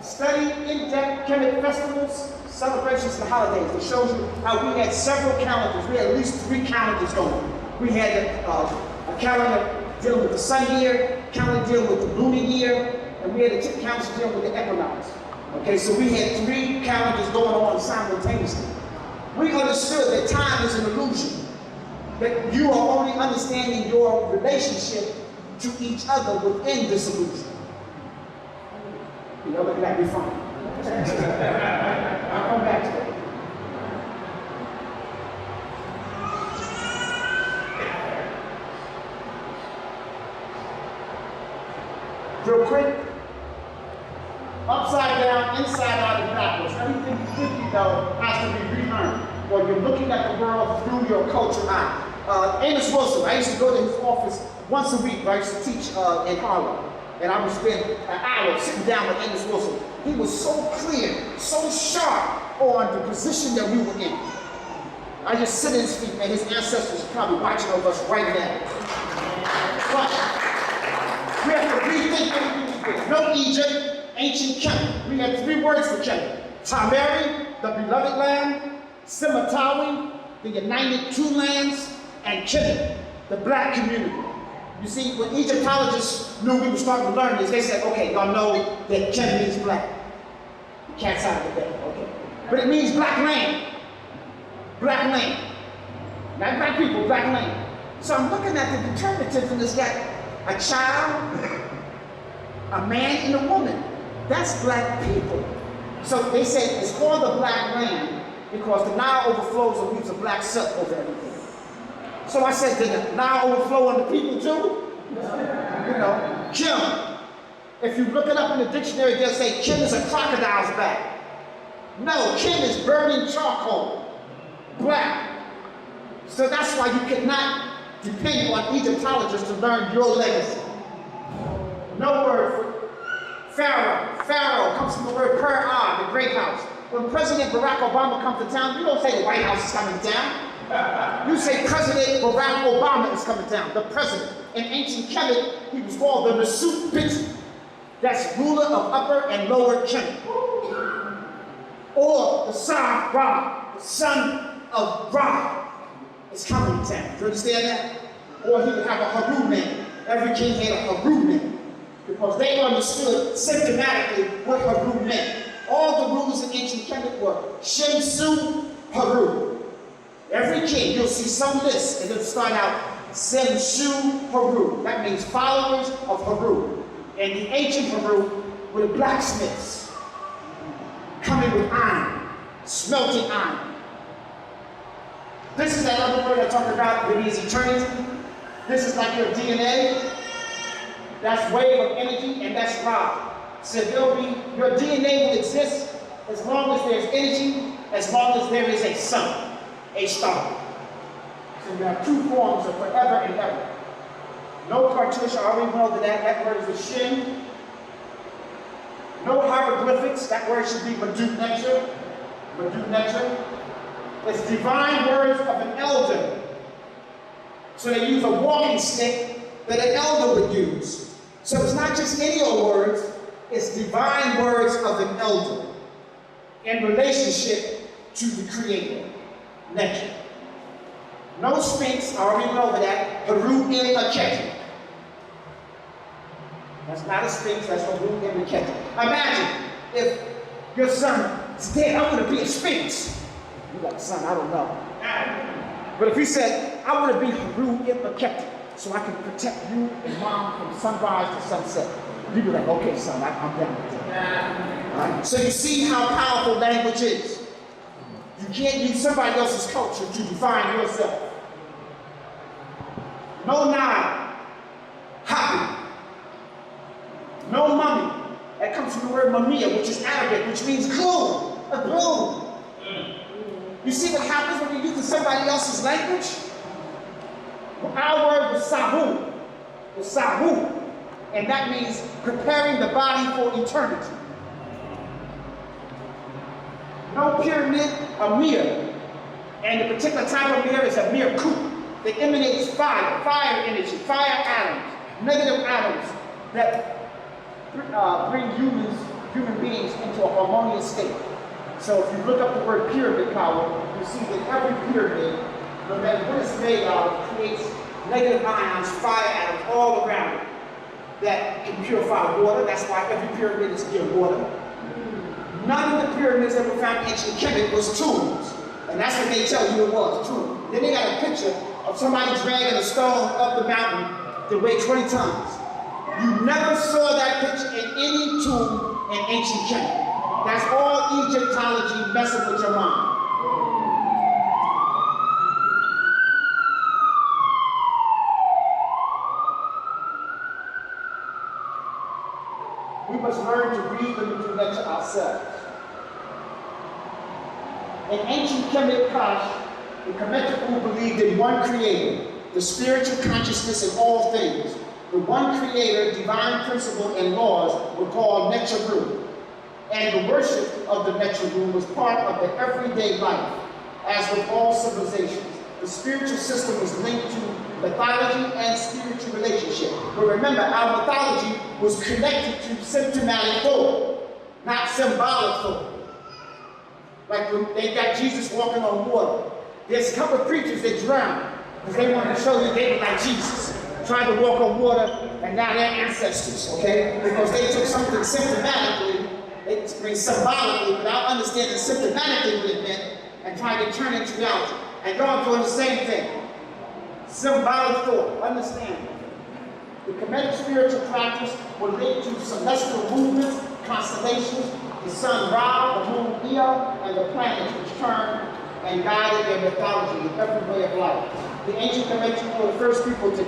Study in-depth Kemet festivals, celebrations, and holidays. It shows you how we had several calendars. We had at least 3 calendars going. We had a calendar dealing with the sun year, a calendar dealing with the lunar year, and we had a calendar dealing with the equinox. Okay, so we had 3 calendars going on simultaneously. We understood that time is an illusion, that you are only understanding your relationship to each other within this illusion. You know, look at that, be fun. I'll come back to it. Real quick, upside down, inside out, and backwards. Everything you think you know has to be relearned, or you're looking at the world through your culture eye. Amos Wilson, I used to go to his office once a week. I used to teach in Harlem. And I would spend an hour sitting down with Amos Wilson. He was so clear, so sharp on the position that we were in. I just sit at his feet, and his ancestors are probably watching over us right now. But we have to rethink everything we did. No Egypt, ancient Kemet. We had 3 words for Kemet. Tamari, the beloved land, Simatawi, the united 2 lands, and Kemet, the black community. You see, when Egyptologists knew we were starting to learn this, they said, okay, y'all know that Kemet means black. The cat's out of the bag, okay. But it means black land. Black land. Not black people, black land. So I'm looking at the determinative in this guy. A child, a man, and a woman. That's black people. So they say it's called the black land because the Nile overflows and leaves a black silk over everything. So I said, did the Nile overflow on the people too? You know, Kim. If you look it up in the dictionary, they'll say Kim is a crocodile's back. No, Kim is burning charcoal. Black. So that's why you cannot depend on Egyptologists to learn your legacy. No word for Pharaoh. Pharaoh comes from the word Per-Ah, the great house. When President Barack Obama comes to town, you don't say the White House is coming to town. You say President Barack Obama is coming down, the president. In ancient Kemet, he was called the Nasut Binti. That's ruler of Upper and Lower Kemet. Or the Sa Ra, the son of Ra, is coming to town. Do you understand that? Or he would have a Haru name. Every king had a Haru name. Because they understood systematically what Haru meant. All the rulers in ancient Kemet were Shensu Haru. Every king, you'll see some list, and it'll start out Senshu Haru. That means followers of Haru. And the ancient Haru were the blacksmiths, coming with iron, smelting iron. This is that other word I talked about that means eternity. This is like your DNA. That's wave of energy, and that's Ra. So your DNA will exist as long as there's energy, as long as there is a sun. A star. So you have 2 forms of forever and ever. No cartouche, I already know that word is a shin. No hieroglyphics, that word should be Madut Netra. Madut Netra. It's divine words of an elder. So they use a walking stick that an elder would use. So it's not just any old words, it's divine words of an elder. in relationship to the Creator, nature. No Sphinx, I already went over that. Haru in a Kemet. That's not a Sphinx, that's Haru in a Kemet. Imagine if your son said, I want to be a Sphinx. You're like, son, I don't know. But if he said, I want to be Haru in a Kemet, so I can protect you and mom from sunrise to sunset, you'd be like, okay, son, I'm down with that. Right? So you see how powerful language is. You can't use somebody else's culture to define yourself. No Nile, happy. No mummy. That comes from the word mamiya, which is Arabic, which means gloom, a gloom. You see what happens when you're using somebody else's language? Well, our word was sahu, and that means preparing the body for eternity. No pyramid, a mirror. And the particular type of mirror is a mirror coupe that emanates fire energy, fire atoms, negative atoms that bring human beings into a harmonious state. So if you look up the word pyramid power, you see that every pyramid, no matter what it's made of, creates negative ions, fire atoms all around it that can purify water. That's why every pyramid is near water. None of the pyramids that were found in ancient Kemet was tombs. And that's what they tell you it was, a tomb. Then they got a picture of somebody dragging a stone up the mountain that weighed 20 tons. You never saw that picture in any tomb in ancient Kemet. That's all Egyptology messing with your mind. We must learn to read the literature ourselves. In ancient Kemet Kash, the Kemetic believed in one creator, the spiritual consciousness in all things. The one creator, divine principle, and laws were called Necharu. And the worship of the Necharu was part of the everyday life. As with all civilizations, the spiritual system was linked to mythology and spiritual relationship. But remember, our mythology was connected to symptomatic thought, not symbolic thought. Like when they got Jesus walking on water. There's a couple of preachers that drowned because they wanted to show you they were like Jesus, trying to walk on water, and now they're ancestors, okay? Because they took something symptomatically, symbolically, without understanding symptomatically what it meant, and tried to turn it into reality. And God doing the same thing. Symbolic thought, understand. The Kemetic spiritual practice will lead to celestial movements, constellations, the sun Ra, the moon Ea, and the planets which turn and guided their mythology in every way of life. The ancient Kemetic were the first people to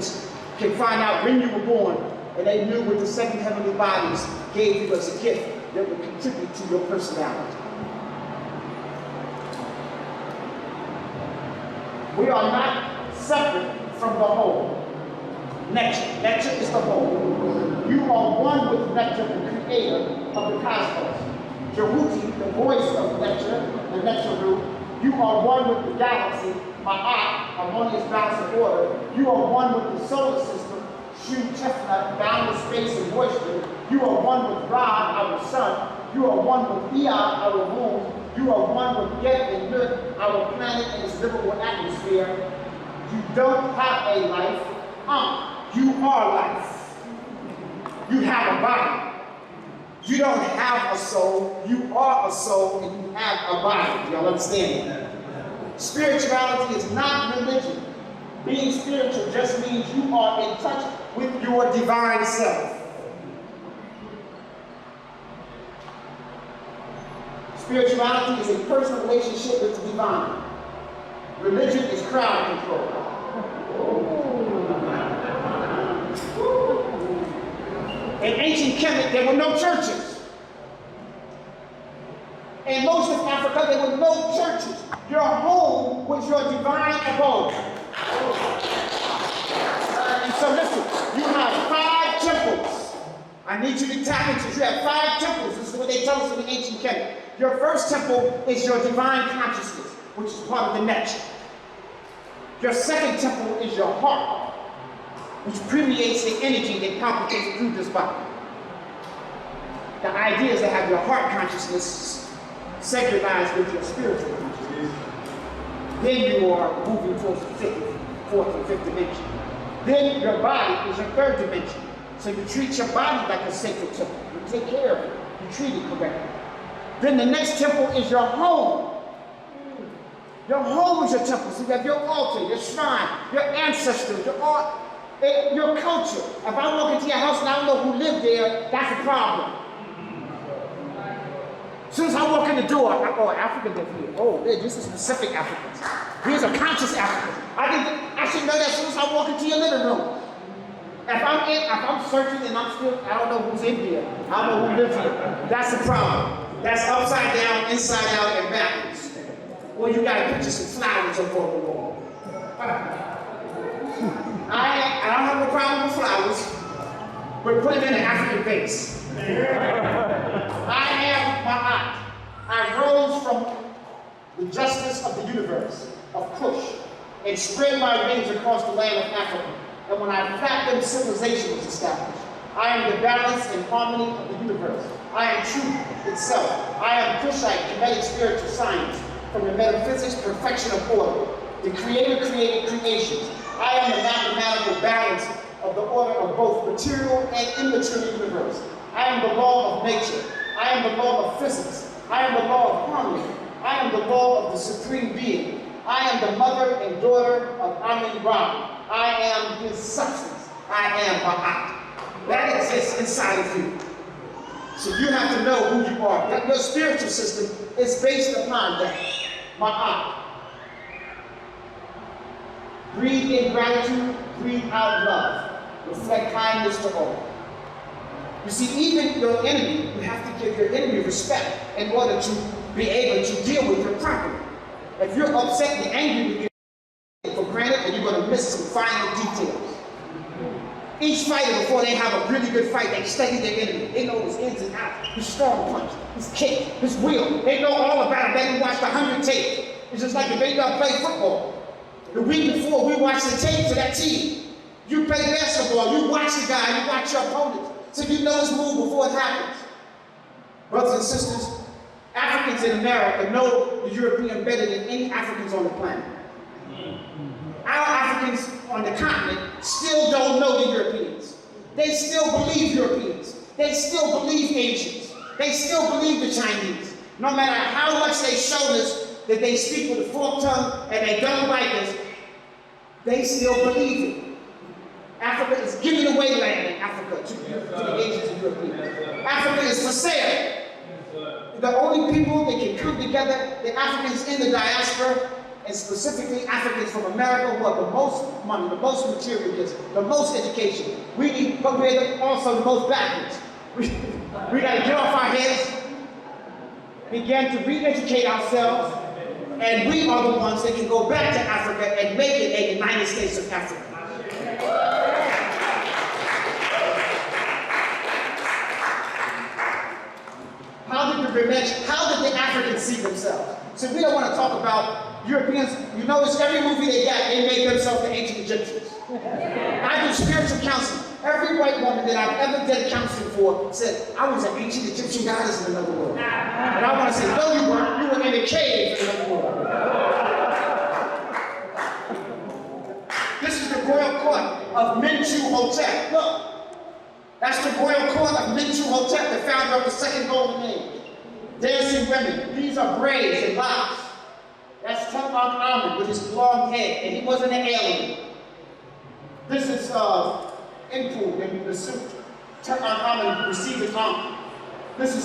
can find out when you were born, and they knew what the seven heavenly bodies gave you as a gift that would contribute to your personality. We are not separate from the whole. Nature. Nature is the whole. You are one with nature, the creator of the cosmos. Jhutyms, the voice of nature, the Necharu. You are one with the galaxy, Ma'at, harmonious balance of order. You are one with the solar system, Shu, chestnut, boundless space and moisture. You are one with Ra, our sun. You are one with Ea, our moon. You are one with Get and Nut, our planet and its livable atmosphere. You don't have a life. You are life. You have a body. You don't have a soul. You are a soul and you have a body. Y'all understand that? Spirituality is not religion. Being spiritual just means you are in touch with your divine self. Spirituality is a personal relationship with the divine. Religion is crowd control. In ancient Kemet, there were no churches. In most of Africa, there were no churches. Your home was your divine abode. And so listen, you have 5 temples. I need you to tap into. You have 5 temples. This is what they tell us in the ancient Kemet. Your first temple is your divine consciousness, which is part of the nature. Your second temple is your heart, which permeates the energy that palpitates through this body. The idea is to have your heart consciousness synchronized with your spiritual dimension. Then you are moving towards the fourth and fifth dimension. Then your body is your third dimension. So you treat your body like a sacred temple. You take care of it. You treat it correctly. Then the next temple is your home. Your home is your temple. So you have your altar, your shrine, your ancestors, your culture. If I walk into your house and I don't know who lived there, that's a problem. As soon as I walk in the door, African live here. Oh, this is specific Africans. These are conscious Africans. I should know that as soon as I walk into your living room. If I'm searching and I don't know who's in here. I don't know who lives here. That's the problem. That's upside down, inside out, and backwards. Well, you gotta picture some flowers up on the wall. I don't have a problem with flowers, but put it in an African vase. I am my aunt. I rose from the justice of the universe, of Kush, and spread my wings across the land of Africa. And when I flapped them, civilization was established. I am the balance and harmony of the universe. I am truth itself. I am Kushite, Kemetic spiritual science. From the metaphysics, perfection of order. The creator created creations. I am the mathematical balance of the order of both material and immaterial universe. I am the law of nature. I am the law of physics. I am the law of harmony. I am the law of the supreme being. I am the mother and daughter of Amin-Ra. I am his substance. I am Ma'at. That exists inside of you. So you have to know who you are. That your spiritual system is based upon that. Ma'at. Breathe in gratitude, breathe out love. Reflect kindness to all. You see, even your enemy, you have to give your enemy respect in order to be able to deal with your property. If you're upset and angry with you for granted, and you're going to miss some final details. Each fighter, before they have a really good fight, they study their enemy. They know his ins and outs, his strong punch, his kick, his wheel. They know all about it. They can watch the 100 tapes. It's just like if they play football. The week before, we watch the tapes of that team. You play basketball, you watch the guy, you watch your opponent, so you know his move before it happens. Brothers and sisters, Africans in America know the European better than any Africans on the planet. Our Africans on the continent still don't know the Europeans. They still believe Europeans. They still believe Asians. They still believe the Chinese. No matter how much they show us that they speak with a forked tongue and they don't like us, they still believe it. Africa is giving away land in Africa to the Asians and Europeans. Africa is for sale. The only people that can come together, the Africans in the diaspora, and specifically Africans from America who have the most money, the most material goods, the most education. We need, but we're also the most backwards. We got to get off our heads, begin to re-educate ourselves, and we are the ones that can go back to Africa and make it a United States of Africa. How did the Africans see themselves? So we don't want to talk about Europeans. You notice every movie they got, they made themselves the ancient Egyptians. I do spiritual counseling. Every white woman that I've ever done counseling for said, I was an ancient Egyptian goddess in another world. And I want to say, no, you weren't. You were in a cave in another world. This is the royal court of Mentuhotep. Look. That's the royal court of Mentuhotep, the founder of the second golden age. Dancing women. These are braids and locks. That's Tutankhamun with his long head, and he wasn't an alien. This is Mfundishi in the suit. Tutankhamun receiving honor. This is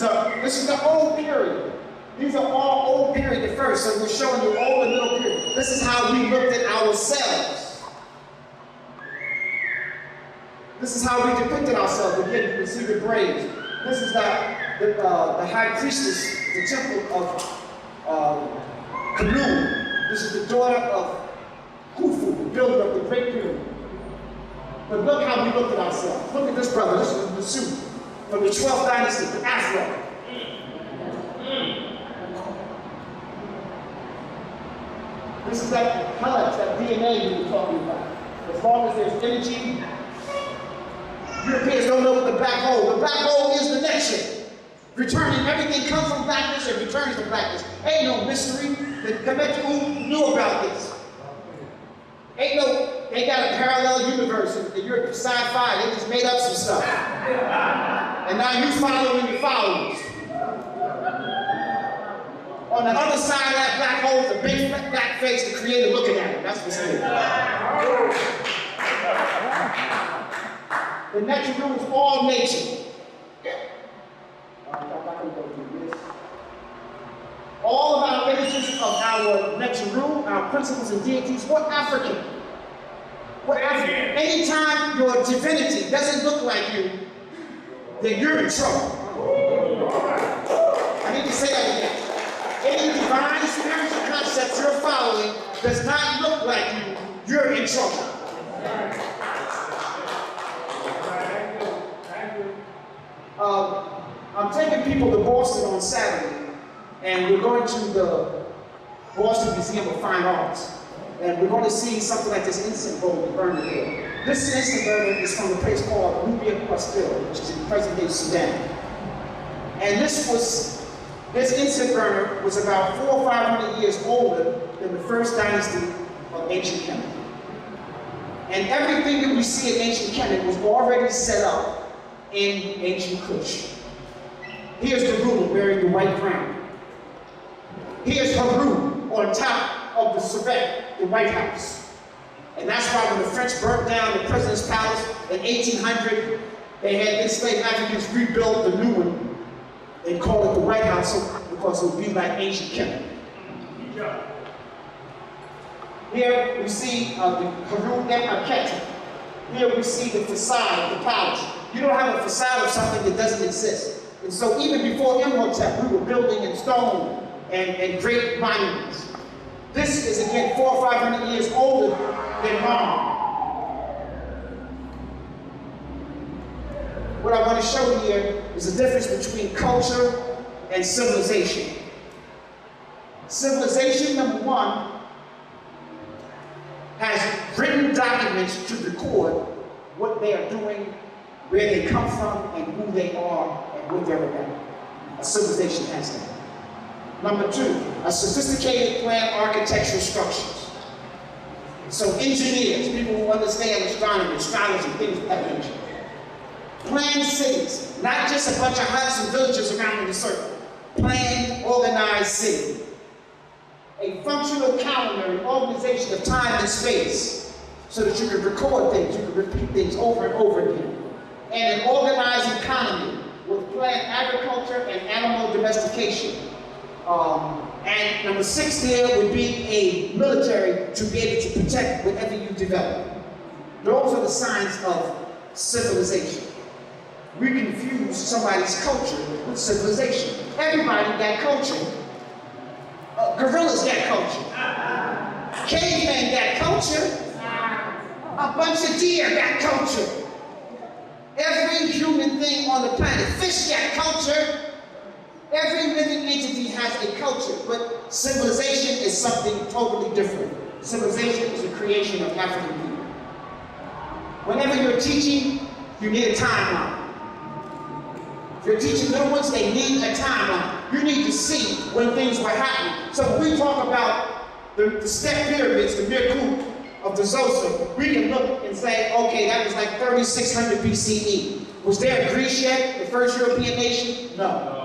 the old period. These are all old period at first, so we're showing you old and middle period. This is how we looked at ourselves. This is how we depicted ourselves. Again, you can see the braids. This is the high priestess, the temple of Kanu. This is the daughter of Khufu, the builder of the Great Pyramid. But look how we looked at ourselves. Look at this brother. This is the suit from the 12th dynasty, the Afro. This is that HUD, that DNA we were talking about. As long as there's energy, Europeans don't know what the black hole. The black hole is the next ship. Returning, everything comes from blackness and returns to blackness. Ain't no mystery. The Kemet knew about this. Ain't no, they got a parallel universe and you're sci-fi, they just made up some stuff. And now you following your followers. On the other side of that black hole is a big black face, the creator looking at it. That's what's here. The natural rule is all nature. All of our images of our natural, our principles and deities, what African? What African? Anytime your divinity doesn't look like you, then you're in trouble. I need to say that again. Any divine spiritual concept you're following does not look like you, you're in trouble. I'm taking people to Boston on Saturday, and we're going to the Boston Museum of Fine Arts, and we're going to see something like this incense burner there. This incense burner is from a place called Nubia Pastil, which is in present-day Sudan. And this incense burner was about 400 or 500 years older than the first dynasty of ancient Kemet. And everything that we see in ancient Kemet was already set up in ancient Kush. Here's the ruler wearing the white crown. Here's Haru on top of the Suret, the White House. And that's why when the French burnt down the president's palace in 1800, they had enslaved Africans rebuild the new one and call it the White House because it would be like ancient Kemet. Here we see the Haru Keta. Here we see the facade of the palace. You don't have a facade of something that doesn't exist. And so even before Imhotep, we were building in stone and great monuments. This is again 400 or 500 years older than Rome. What I want to show you here is the difference between culture and civilization. Civilization, number one, has written documents to record what they are doing, where they come from, and who they are, and what they're about. A civilization has that. Number two, a sophisticated plan architectural structures. So engineers, people who understand astronomy, astrology, things of that nature. Planned cities, not just a bunch of huts and villages around in a circle. Planned, organized city. A functional calendar, an organization of time and space, so that you can record things, you can repeat things over and over again. And an organized economy with planned agriculture and animal domestication. And number six there would be a military to be able to protect whatever you develop. Those are the signs of civilization. We confuse somebody's culture with civilization. Everybody got culture. Gorillas got culture. Cavemen got culture. A bunch of deer got culture. Every human thing on the planet, fish got culture. Every living entity has a culture, but civilization is something totally different. Civilization is a creation of African people. Whenever you're teaching, you need a timeline. If you're teaching little ones, they need a timeline. You need to see when things were happening. So when we talk about the step pyramids, the Mirkut of the Zoser, we can look and say, okay, that was like 3600 BCE. Was there a Greece yet, the first European nation? No.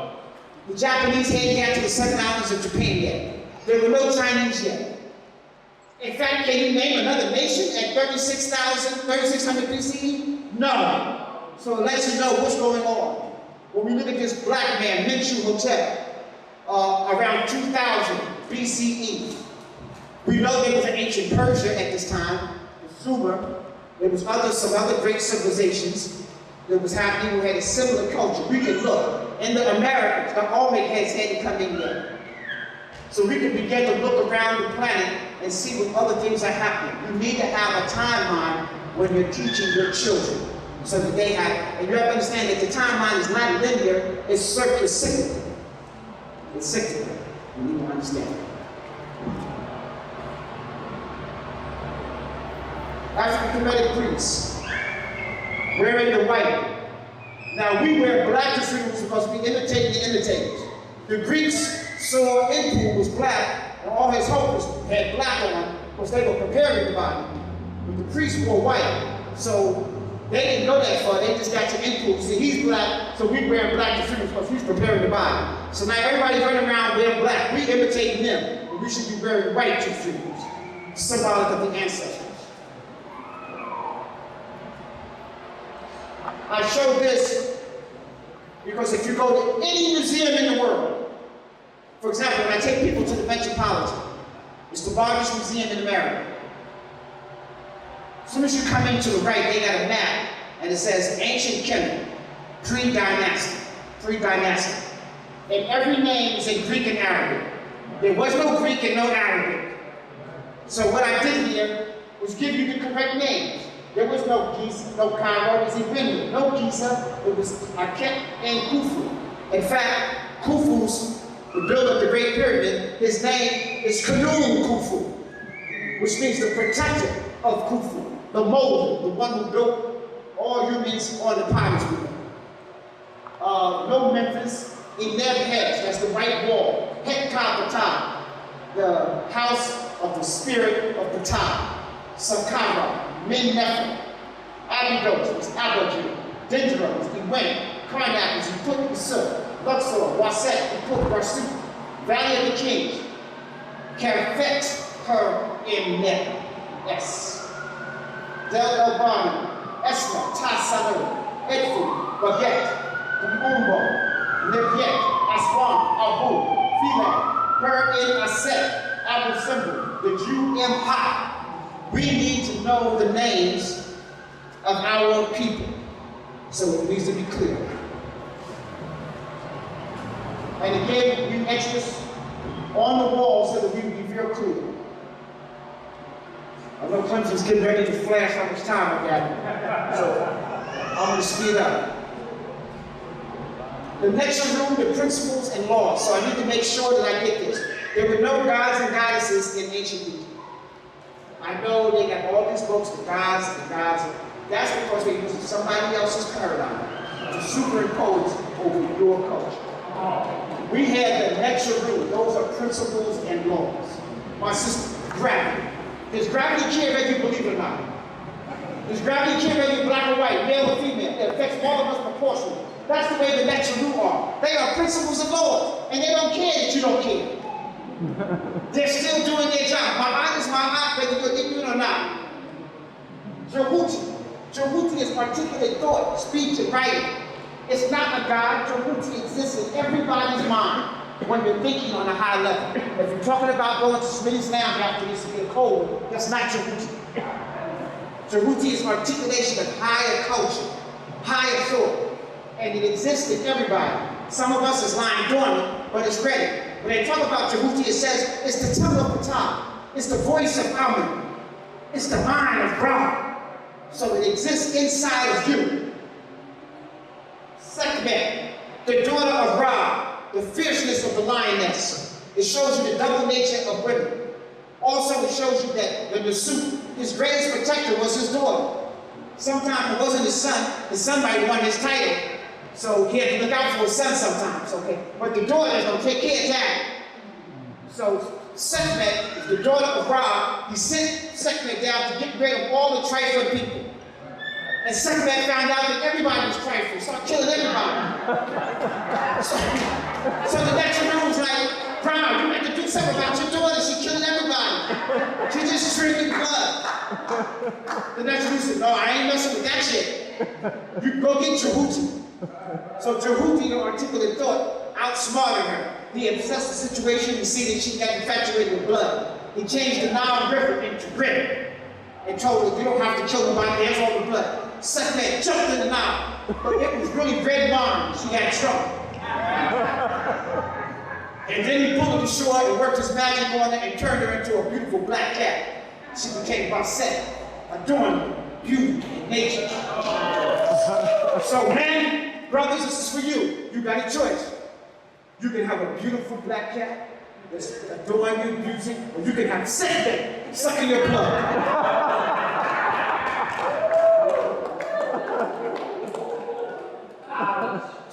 The Japanese hadn't got to the 7 islands of Japan yet. There were no Chinese yet. In fact, can you name another nation at 3600 BCE? No. So it lets you know what's going on. When we look at this black man, Mentuhotep, around 2000 BCE, we know there was an ancient Persia at this time, Sumer. There was some other great civilizations that was happening who had a similar culture. We can look. In the Americas, the Olmecs hadn't come in yet. So we can begin to look around the planet and see what other things are happening. You need to have a timeline when you're teaching your children so that they have, and you have to understand that the timeline is not linear, it's cyclical. It's cyclical. You need to understand. African Kemetic priests, wearing the white, Now we wear black Jhutyms because we imitate the imitators. The Greeks saw Mfu was black, and all his helpers had black on because they were preparing the body. But the priests wore white, so they didn't go that far. They just got to Mfu. See, he's black, so we wear black Jhutyms because he's preparing the body. So now everybody's running around wearing black. We imitating them, but we should be wearing white Jhutyms, symbolic of the ancestors. I show this because if you go to any museum in the world, for example, when I take people to the Metropolitan, it's the largest museum in America. As soon as you come in to the right, they got a map, and it says ancient Kemet, pre-dynastic. And every name is in Greek and Arabic. There was no Greek and no Arabic. So what I did here was give you the correct names. There was no Giza, no Cairo, it was Ibn, no Giza, it was Aket and Khufu. In fact, Khufu's, the builder of the Great Pyramid, his name is Khnum Khufu, which means the protector of Khufu, the molder, the one who built all humans on the potter's wheel. No Memphis, Ineb Hesh, that's the white wall, Het Ka, the house of the spirit of the Ptah, Saqqara, Min Nefer, Abydos, was Abigail, Dendros, he went, Karnak, he put the silk, Luxor, Waset, he put Barsuk, Valley of the Kings, Karfet, her in Net, S. Del El Bani, Esma, Tasano, Edfu, Baguette, Kumumbo, Neviet, Aswan, Abu, Philae, her in Aset, Abu Simbel, the Jew Empire. We need to know the names of our people, so it needs to be clear. And again, we extras on the wall so that we can be real clear. I know Clemson's getting ready to flash how much time I got, so I'm going to speed up. The next room, the principles and laws. So I need to make sure that I get this. There were no gods and goddesses in ancient Egypt. I know they got all these books, the gods. That's because they're using somebody else's paradigm to superimpose over your culture. We had the next rule. Those are principles and laws. My sister, gravity. Does gravity care whether you believe it or not? Does gravity care whether you're black or white, male or female? It affects all of us proportionally. That's the way the next rule are. They are principles and laws, and they don't care that you don't care. They're still doing their job. My eye is my eye, whether you're ignorant or not. Jhuty is articulate thought, speech, and writing. It's not a God. Jhuty exists in everybody's mind when you're thinking on a high level. If you're talking about going to Smitty's Lounge after this to get cold, that's not Jhuty. Jhuty is articulation of higher culture, higher thought, and it exists in everybody. Some of us is lying dormant, but it's ready. When they talk about Jhuty, it says it's the tongue of Ptah, it's the voice of Amun, it's the mind of Ra. So it exists inside of you. Sekhmet, the daughter of Ra, the fierceness of the lioness. It shows you the double nature of women. Also, it shows you that the Nasut, his greatest protector, was his daughter. Sometimes it wasn't his son might have won his title. So he had to look out for his son sometimes, okay? But the daughter is going to take care of that. So Sekhmet is the daughter of Ra. He sent Sekhmet down to get rid of all the trifling people. And Sekhmet found out that everybody was trifling, started killing everybody. so the next room was like, Brown, you have to do something about your daughter. She's killing everybody. She's just drinking blood. The next room said, no, I ain't messing with that shit. You go get Jhuty. So Jhuty, the articulate thought, outsmarted her. He assessed the situation and see that she got infatuated with blood. He changed the Nile River into red and told her, you don't have to kill nobody, there's all the blood. Sekhmet jumped in the Nile, but it was really red wine. She had trouble. And then he pulled her to shore and worked his magic on her and turned her into a beautiful black cat. She became Baset, adornment, beauty, and nature. So men, brothers, this is for you. You got a choice. You can have a beautiful black cat that's adoring you, beauty, or you can have Sekhmet sucking your blood.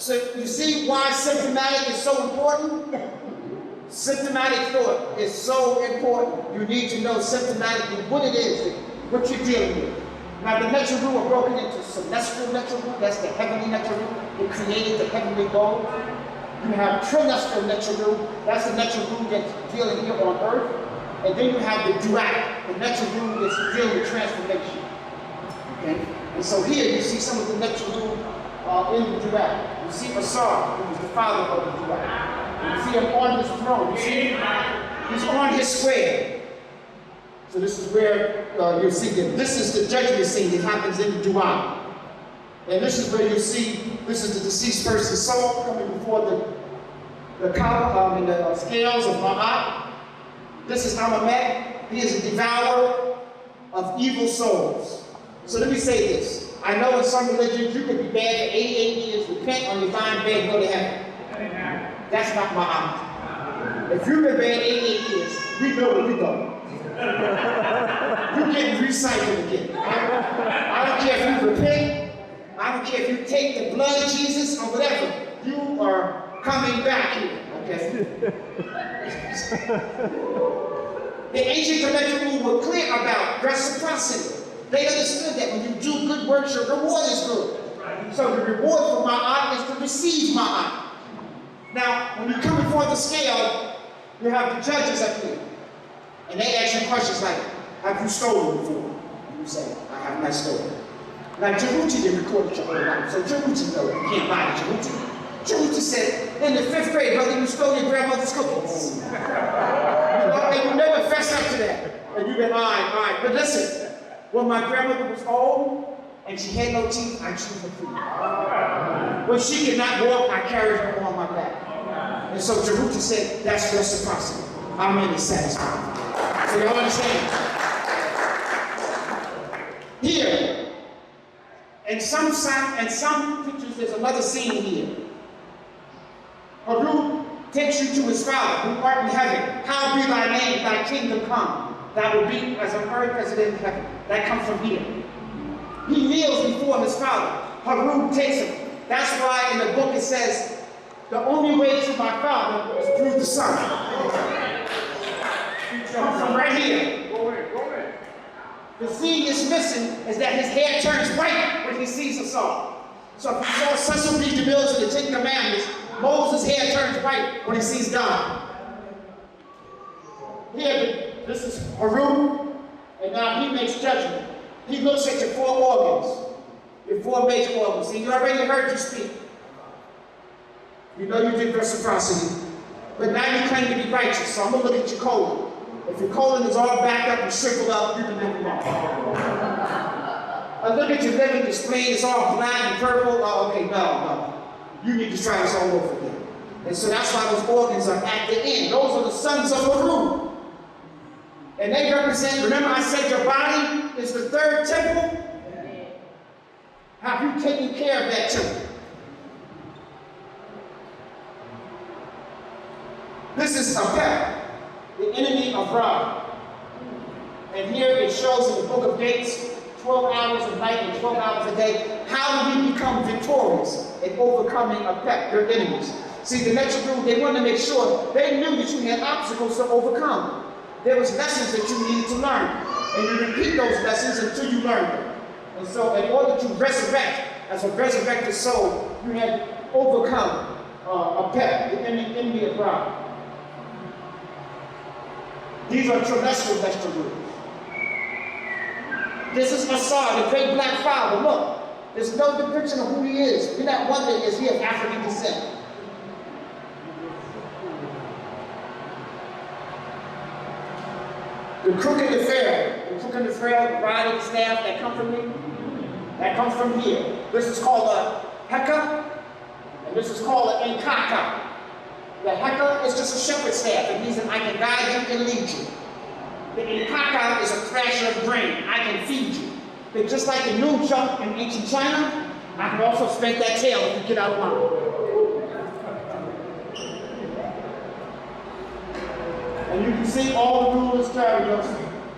So you see why symptomatic is so important? Symptomatic thought is so important. You need to know symptomatically what it is, what you're dealing with. Now the natural are broken into celestial natural, that's the heavenly natural, it created the heavenly goal. You have trilestial natural, that's the natural that's dealing here on earth. And then you have the duac, the natural that's dealing with transformation. Okay? And so here you see some of the natural in the duac. You see Asar, who was the father of the duac. You see him on his throne. You see he's on his square. So this is where you see that this is the judgment scene that happens in the duac. And this is where you see, this is the deceased person's soul coming before the scales of Ma'at. This is Amamet. He is a devourer of evil souls. So let me say this. I know in some religions you could be bad for 88 years, repent on your dying bed, and go to heaven. That's not Ma'at. If you've been bad 88 years, we know where we go. You're getting recycled again. I don't care if you repent. I don't care if you take the blood of Jesus or whatever. You are coming back here, okay? The ancient Kemet were clear about reciprocity. They understood that when you do good works, your reward is good. So the reward for Ma'at is to receive Ma'at. Now, when you come before the scale, you have the judges up here. And they ask you questions like, have you stolen before? And you say, I have not stolen. Now, Jhutyms didn't record your whole life, so Jhutyms knows you can't lie to Jhutyms. Jhutyms said, in the 5th grade, brother, you stole your grandmother's cookies. You know, and you never fessed up to that. And you've been lying. But listen, when my grandmother was old and she had no teeth, I chewed her food. When she could not walk, I carried her on my back. And so Jhutyms said, that's reciprocity. I'm really satisfied. So you understand? Here, and some pictures, there's another scene here. Harut takes you to his father, who art in heaven. Hallowed be thy name, thy kingdom come. That will be as on earth as it is in heaven. That comes from here. He kneels before his father. Harut takes him. That's why in the book it says, the only way to my father is through the son. From right here. Go ahead. The scene is missing is that his hair turns white when he sees the song. So if you saw Cecil B. DeMille's in the 10 Commandments, Moses' hair turns white when he sees God. Here, this is Harut, and now he makes judgment. He looks at your 4 organs, your 4 major organs. See, you already heard you speak. You know you did reciprocity. But now you claim to be righteous, so I'm going to look at your colon. If your colon is all backed up and shriveled up, you can live wrong. I look at your liver, your spleen, it's all black and purple. Oh, okay, no. You need to try this all over again. And so that's why those organs are at the end. Those are the sons of Harut. And they represent, remember I said your body is the 3rd temple? Have you taken care of that temple? This is Apep, the enemy of Ra. And here it shows in the book of Gates, 12 hours of night and 12 hours a day, how do we become victorious in overcoming Apep, their enemies? See, the next group, they wanted to make sure they knew that you had obstacles to overcome. There was lessons that you needed to learn. And you repeat those lessons until you learn them. And so in order to resurrect, as a resurrected soul, you had overcome Apep, the enemy of Ra. These are celestial vegetables. This is Asar, the great black father. Look, there's no depiction of who he is. We're not wondering, is he of African descent? The crook and the Pharaoh, the rod and the staff that come from me, that comes from here. This is called a Heka, and this is called an Nkaka. The Heka is just a shepherd's staff. It means that I can guide you and lead you. The Nkaka is a thrasher of grain. I can feed you. But just like the noon chunk in ancient China, I can also spank that tail if you get out of line. And you can see all the rulers carry those.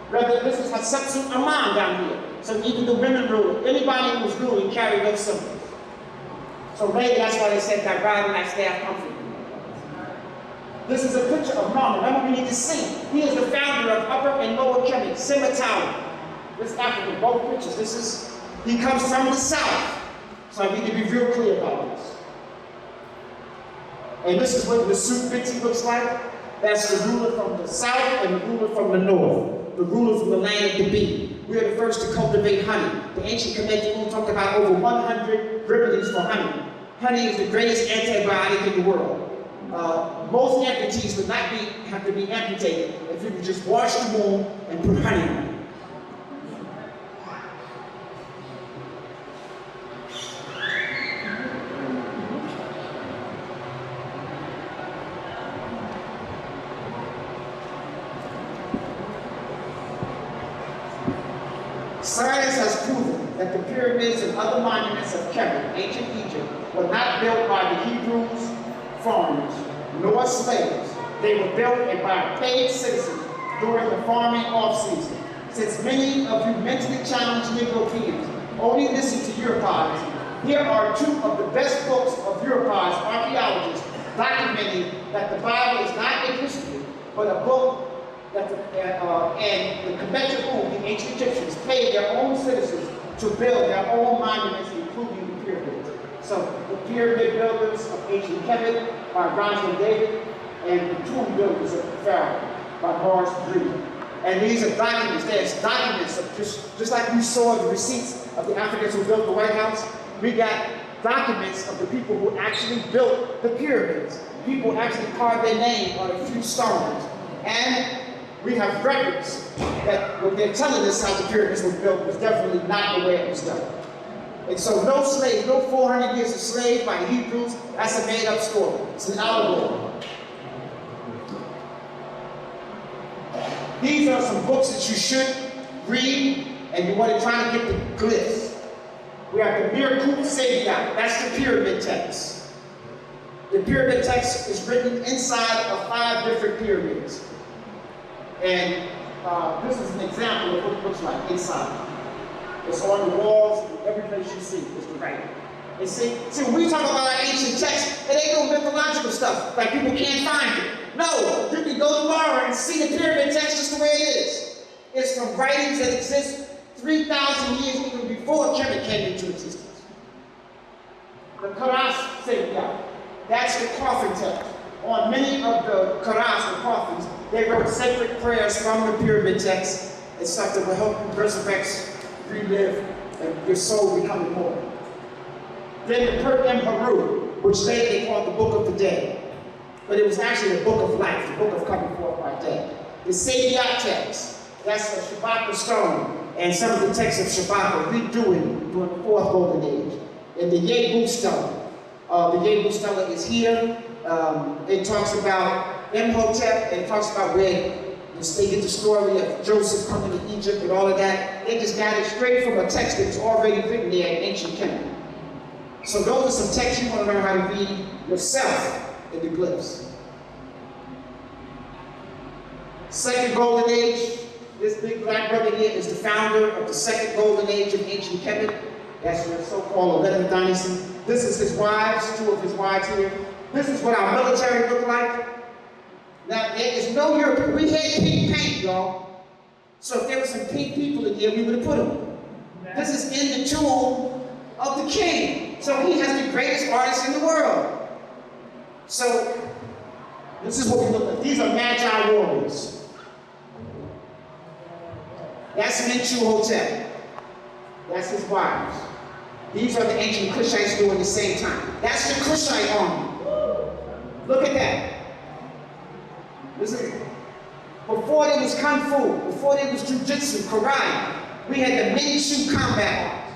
Rather, this is Hatshepsut Aman down here. So even the women ruler, anybody who was ruling carried those symbols. So maybe that's why they said that rod and that staff comfort you. This is a picture of Mama. Remember, we need to see. He is the founder of Upper and Lower Kemet, Simatawi. This is African, both pictures. He comes from the south. So I need to be real clear about this. And this is what the Mfundishi looks like. That's the ruler from the south and the ruler from the north. The ruler from the land of the bee. We are the first to cultivate honey. The ancient Kemet people talked about over 100 remedies for honey. Honey is the greatest antibiotic in the world. Most amputees would not have to be amputated if you could just wash the wound and put honey on it. Science has proven that the pyramids and other monuments of Kemet, ancient Egypt, were not built by the Hebrews, foreigners, nor slaves. They were built by paid citizens during the farming off-season. Since many of you mentally challenged Europeans only listen to Europods, here are two of the best books of Europods archaeologists documenting that the Bible is not a history, but a book that and the Kemet, the ancient Egyptians, paid their own citizens to build their own monuments, including the pyramids. So the pyramid builders of ancient Kemet by Rosalind David, and the tomb builders of Pharaoh by Morris Breed. And these are documents. There's documents of just like we saw the receipts of the Africans who built the White House. We got documents of the people who actually built the pyramids. People actually carved their name on a few stones. And we have records that what they're telling us how the pyramids were built was definitely not the way it was done. And so no slaves, no 400 years of slaves by the Hebrews, that's a made-up story. It's an allegory. These are some books that you should read, and you want to try to get the glyphs. We have the Miracle Savior, that's the pyramid text. The pyramid text is written inside of 5 different pyramids. And this is an example of what it looks like inside. It's on the walls, every place you see is the writing. And see, when we talk about our ancient texts, it ain't no mythological stuff, like people can't find it. No, you can go tomorrow and see the pyramid text just the way it is. It's from writings that exist 3,000 years even before Kemet came into existence. The Karas Savior, that's the coffin text. On many of the Karas, the coffins, they wrote sacred prayers from the pyramid text and stuff that will help you resurrect, relive, and your soul become immortal. Then the Pert Haru, which they called the Book of the Dead. But it was actually the Book of Life, the Book of Coming Forth by Day. The Sabiat text, that's the Shabaka stone, and some of the texts of Shabaka redoing during the 4th Golden Age. And the Yebu stone. The Yebu stone is here. It talks about Imhotep, and it talks about where they get the story of Joseph coming to Egypt and all of that. They just got it straight from a text that was already written there in ancient Kemet. So those are some texts you want to learn how to read yourself in the glyphs. Second Golden Age, this big black brother here is the founder of the Second Golden Age of ancient Kemet. That's the so-called 11th dynasty. This is his wives, 2 of his wives here. This is what our military looked like. Now, there is no European. We had pink paint, y'all. So if there were some pink people in here, we would have put them. This is in the tomb of the king. So he has the greatest artists in the world. So this is what we look like. These are Magi warriors. That's Mentuhotep. That's his wives. These are the ancient Kushites doing the same time. That's the Kushite army. Look at that. This is, before there was Kung Fu, before there was Jhutyms, Karate, we had the Minshu combat arts.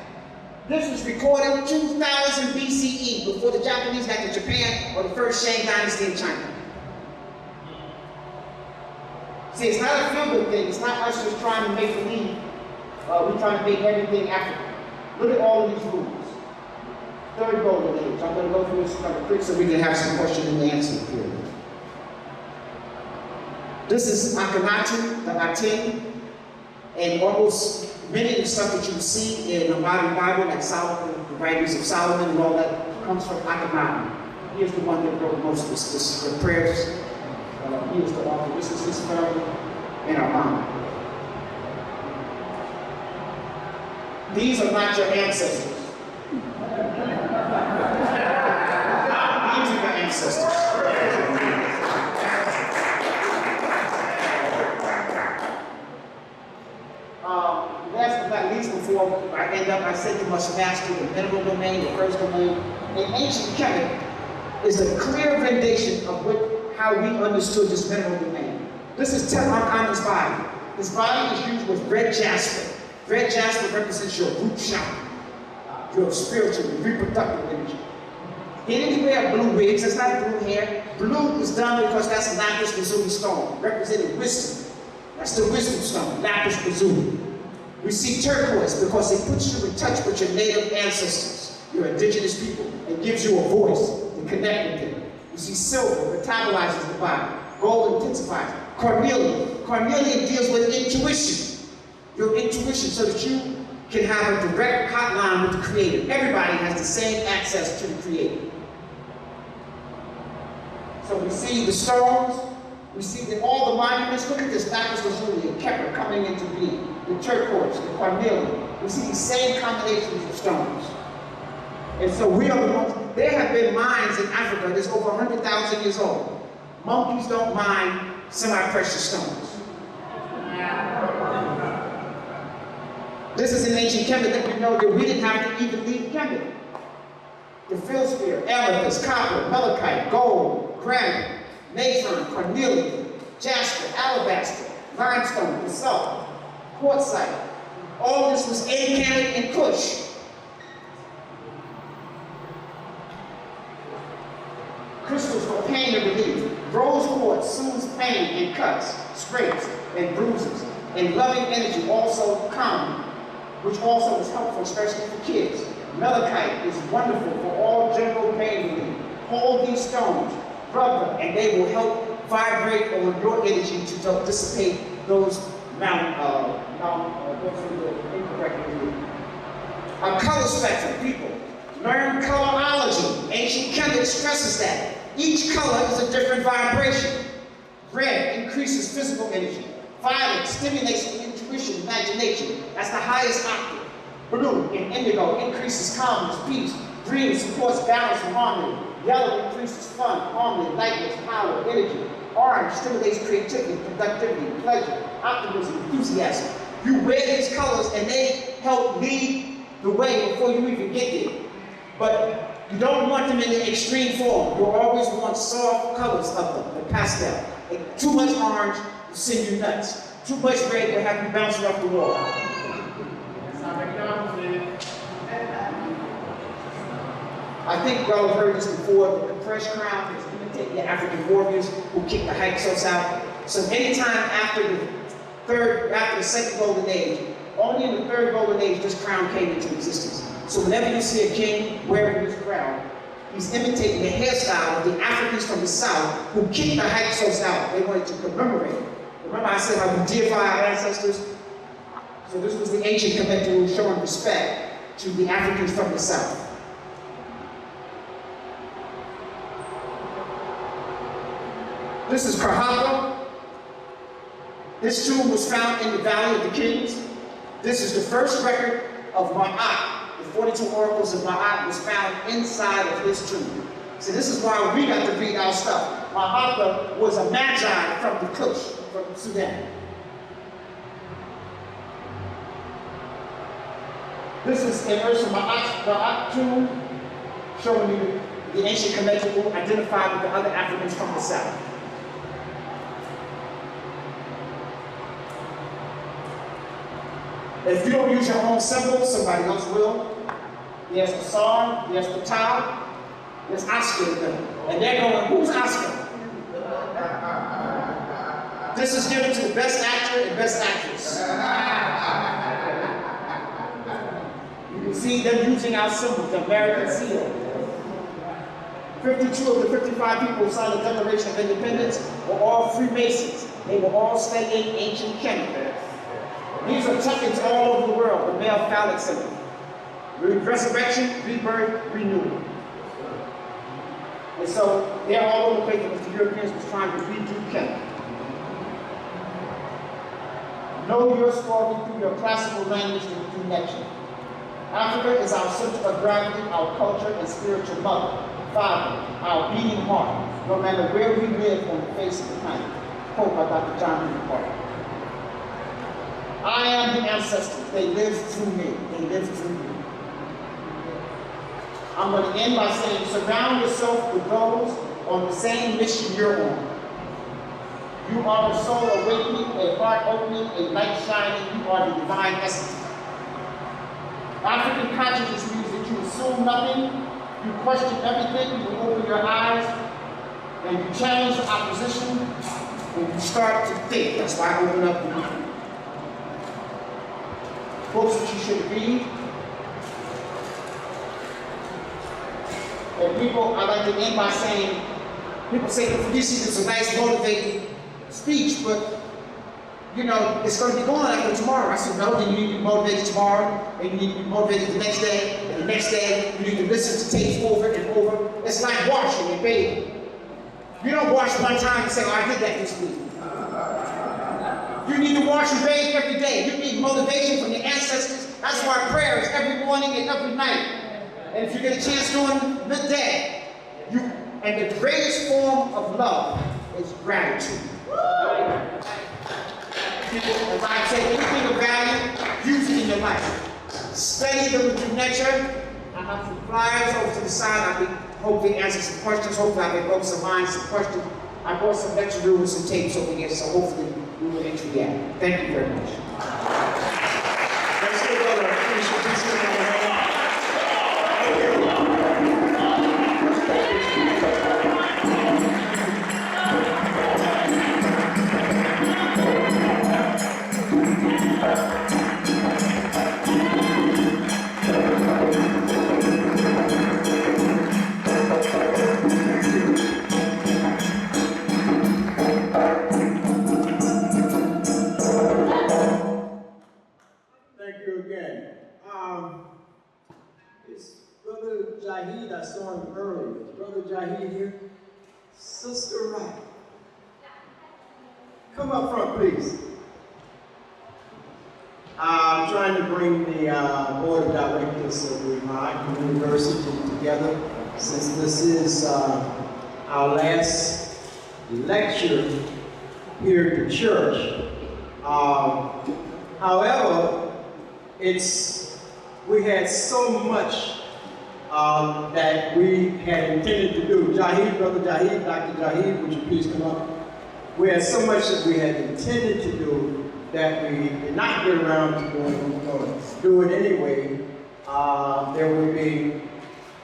This was recorded 2000 BCE, before the Japanese got to Japan or the first Shang dynasty in China. See, it's not a feel-good thing. It's not us just trying to make believe. We're trying to make everything African. Look at all of these rules. Third Golden Age. I'm going to go through this kind of quick so we can have some question and answer period. This is Akhenaten, the Aten, and almost many of the stuff that you see in the modern Bible, like Solomon, the writings of Solomon and all that, comes from Akamai. He is the one that wrote most of the prayers. He is the author. This is his family and our mom. These are not your ancestors. These are your ancestors. Last but not least, before I end up, I said you must master the mineral domain, the first domain. In ancient Kemet is a clear rendition of how we understood this mineral domain. This is Tutankhamun's body. His body is used with red jasper. Red jasper represents your root chakra, your spiritual, reproductive energy. He didn't wear blue wigs, that's not blue hair. Blue is done because that's a lapis lazuli stone, representing wisdom. That's the wisdom stone, lapis lazuli. We see turquoise because it puts you in touch with your native ancestors, your indigenous people, and gives you a voice to connect with them. You see silver, metabolizes the body. Gold intensifies. Carnelian deals with intuition, your intuition, so that you can have a direct hotline with the Creator. Everybody has the same access to the Creator. So we see the stones, we see that all the monuments. Look at this lapis lazuli and Kemet coming into being. The turquoise, the carnelian. We see these same combinations of stones. And so we are the ones. There have been mines in Africa that's over 100,000 years old. Monkeys don't mine semi-precious stones. This is in ancient Kemet that we know that we didn't have to even leave Kemet. The feldspar, amethyst, copper, malachite, gold, granite, natron, carnelian, jasper, alabaster, limestone, basalt, quartzite. All this was in Kemet and Kush. Crystals for pain and relief. Rose quartz soothes pain and cuts, scrapes, and bruises. And loving energy, also calming, which also is helpful, especially for kids. Malachite is wonderful for all general pain relief. Hold these stones, rub them, and they will help vibrate on your energy to dissipate those incorrect energy. A color spectrum, people. Learn colorology. Ancient Kemet stresses that. Each color is a different vibration. Red increases physical energy. Violet stimulates intuition, imagination. That's the highest octave. Blue and indigo increases calmness, peace. Green supports balance and harmony. Yellow increases fun, harmony, lightness, power, energy. Orange stimulates creativity, productivity, pleasure, optimism, enthusiasm. You wear these colors and they help lead the way before you even get there. But you don't want them in the extreme form. You always want soft colors of them, the pastel. Like too much orange will send you nuts. Too much red will have you bouncing off the wall. I think y'all have heard this before. The compressed crown is imitating the African warriors who kick the Hyksos out. So anytime after the second golden age, only in the third golden age this crown came into existence. So whenever you see a king wearing this crown, he's imitating the hairstyle of the Africans from the south who kicked the Hyksos out. They wanted to commemorate. Remember I said how we deify our ancestors? So this was the ancient Kemet who was showing respect to the Africans from the south. This is Karhaka. This tomb was found in the Valley of the Kings. This is the first record of Ma'at. The 42 oracles of Ma'at was found inside of his tomb. So this is why we got to read our stuff. Karhaka was a magi from the Kush, from Sudan. This is in Ursa Ma'at tomb, showing you the ancient Kemet who identified with the other Africans from the south. If you don't use your own symbols, somebody else will. There's the Sar, there's the Tau, there's Oscar in them. And they're going, who's Oscar? This is given to the best actor and best actress. You can see them using our symbols, the American seal. 52 of the 55 people who signed the Declaration of Independence were all Freemasons. They were all studying ancient Kemet. These are tuck-ins all over the world, the male phallic symbol. Resurrection, rebirth, renewal. And so they're all over the place because the Europeans was trying to redo Kemet. Know your story through your classical language and connection. Africa is our center of gravity, our culture and spiritual mother, father, our beating heart, no matter where we live on the face of the planet. Quote by Dr. John B. Parker. I am the ancestors. They live through me. They live through you. I'm going to end by saying, surround yourself with those on the same mission you're on. You are the soul awakening, a heart opening, a light shining. You are the divine essence. African consciousness means that you assume nothing, you question everything, you open your eyes, and you challenge the opposition, and you start to think. That's why I open up the mind. Books that you should read. And people, I like to end by saying, people say, Mfundishi is a nice motivating speech, but you know, it's going to be gone after tomorrow. I said, no, then you need to be motivated tomorrow, and you need to be motivated the next day, and the next day, you need to listen to tapes over and over. It's like washing and bathing. You don't wash one time and say, oh, I did that this week. You need to wash and bathe every day. You need motivation from your ancestors. That's why prayer is every morning and every night. And if you get a chance during the day, and the greatest form of love is gratitude. As I say, anything of value, use it in your life. Study the nature. I have some flyers over to the side. I can hopefully answer some questions. Hopefully I can bring some minds, some questions. I brought some lecture rules and some tapes over here, so hopefully we will get you there. Thank you very much. Let's go, brother. I saw him earlier. Brother Jahid here. Sister Wright. Come up front, please. I'm trying to bring the board of directors of the University together, since this is our last lecture here at the church. However, we had so much that we had intended to do. Jahid, Brother Jahid, Dr. Jahid, would you please come up? We had so much that we had intended to do that we did not get around to doing. We're going to do it anyway. There will be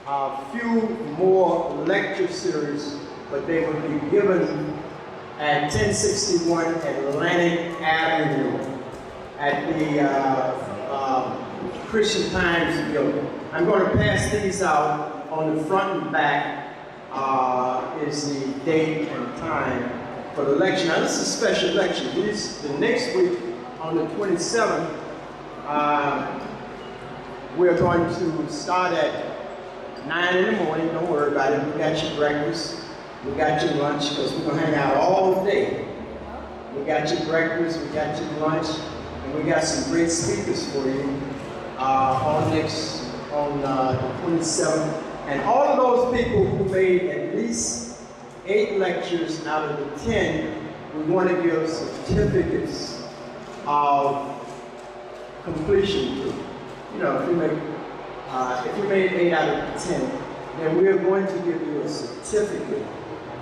a few more lecture series, but they will be given at 1061 Atlantic Avenue at the Christian Times building. I'm going to pass these out. On the front and back is the date and time for the lecture. Now, this is a special lecture. The next week, on the 27th, we're going to start at 9 in the morning. Don't worry about it. We got your breakfast. We got your lunch, because we're going to hang out all day. We got your breakfast. We got your lunch. And we got some great speakers for you on the 27th. And all of those people who made at least 8 lectures out of the 10, we want to give certificates of completion to. You know, if you made 8 out of 10, then we're going to give you a certificate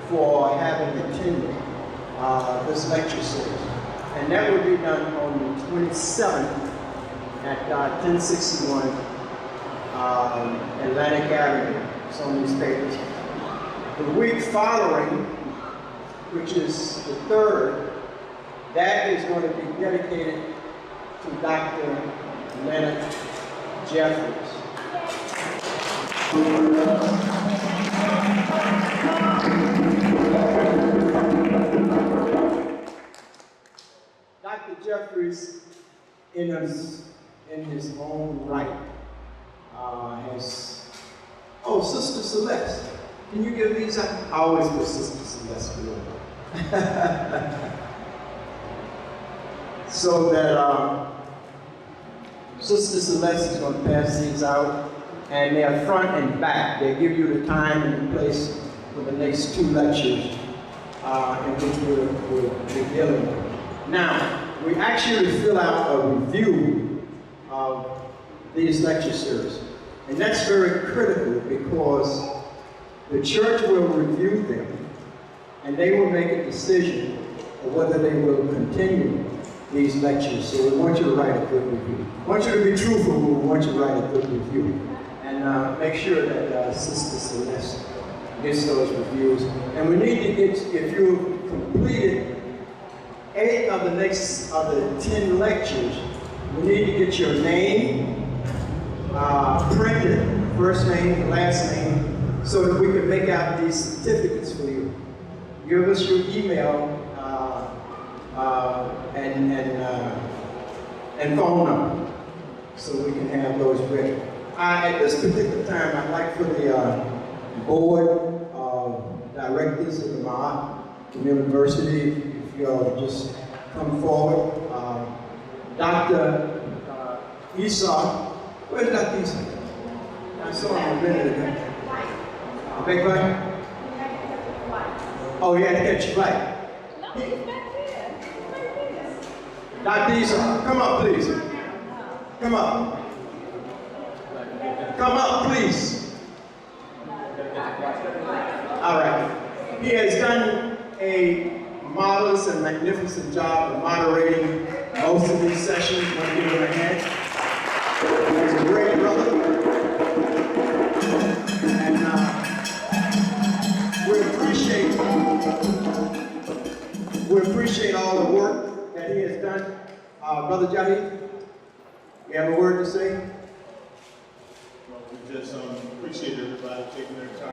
for having attended this lecture series. And that will be done on the 27th at 1061 Atlantic Avenue. It's on these papers. The week following, which is the 3rd, that is going to be dedicated to Dr. Leonard Jeffries. Dr. Jeffries, in his own right, has, oh, Sister Celeste, Can you give these out? I always give Sister Celeste good. So that Sister Celeste is going to pass these out, and they're front and back. They give you the time and the place for the next 2 lectures in which we're dealing with. Now, we actually fill out a review of these lecture series, and that's very critical because the church will review them, and they will make a decision of whether they will continue these lectures. So we want you to write a good review. We want you to be truthful, but we want you to write a good review. And make sure that Sister Celeste gets those reviews. And we need to get, if you completed 8 of the 10 lectures, we need to get your name printed, first name, last name, so that we can make out these certificates for you. Give us your email and phone number, so we can have those ready. At this particular time, I'd like for the board of directors of the Ma'at University, if y'all just come forward. Dr. Esau, where's Dr. Esau? I saw him a minute ago. A big flight? Oh, he had to catch a flight. No, he's back here. Dr. Esau, come up, please. Come up. Come up, please. All right. He has done a marvelous and magnificent job of moderating most of these sessions. I want to give him a hand. He's a great brother. And we appreciate all the work that he has done. Brother Jhutyms, you have a word to say? Well, we just appreciate everybody taking their time.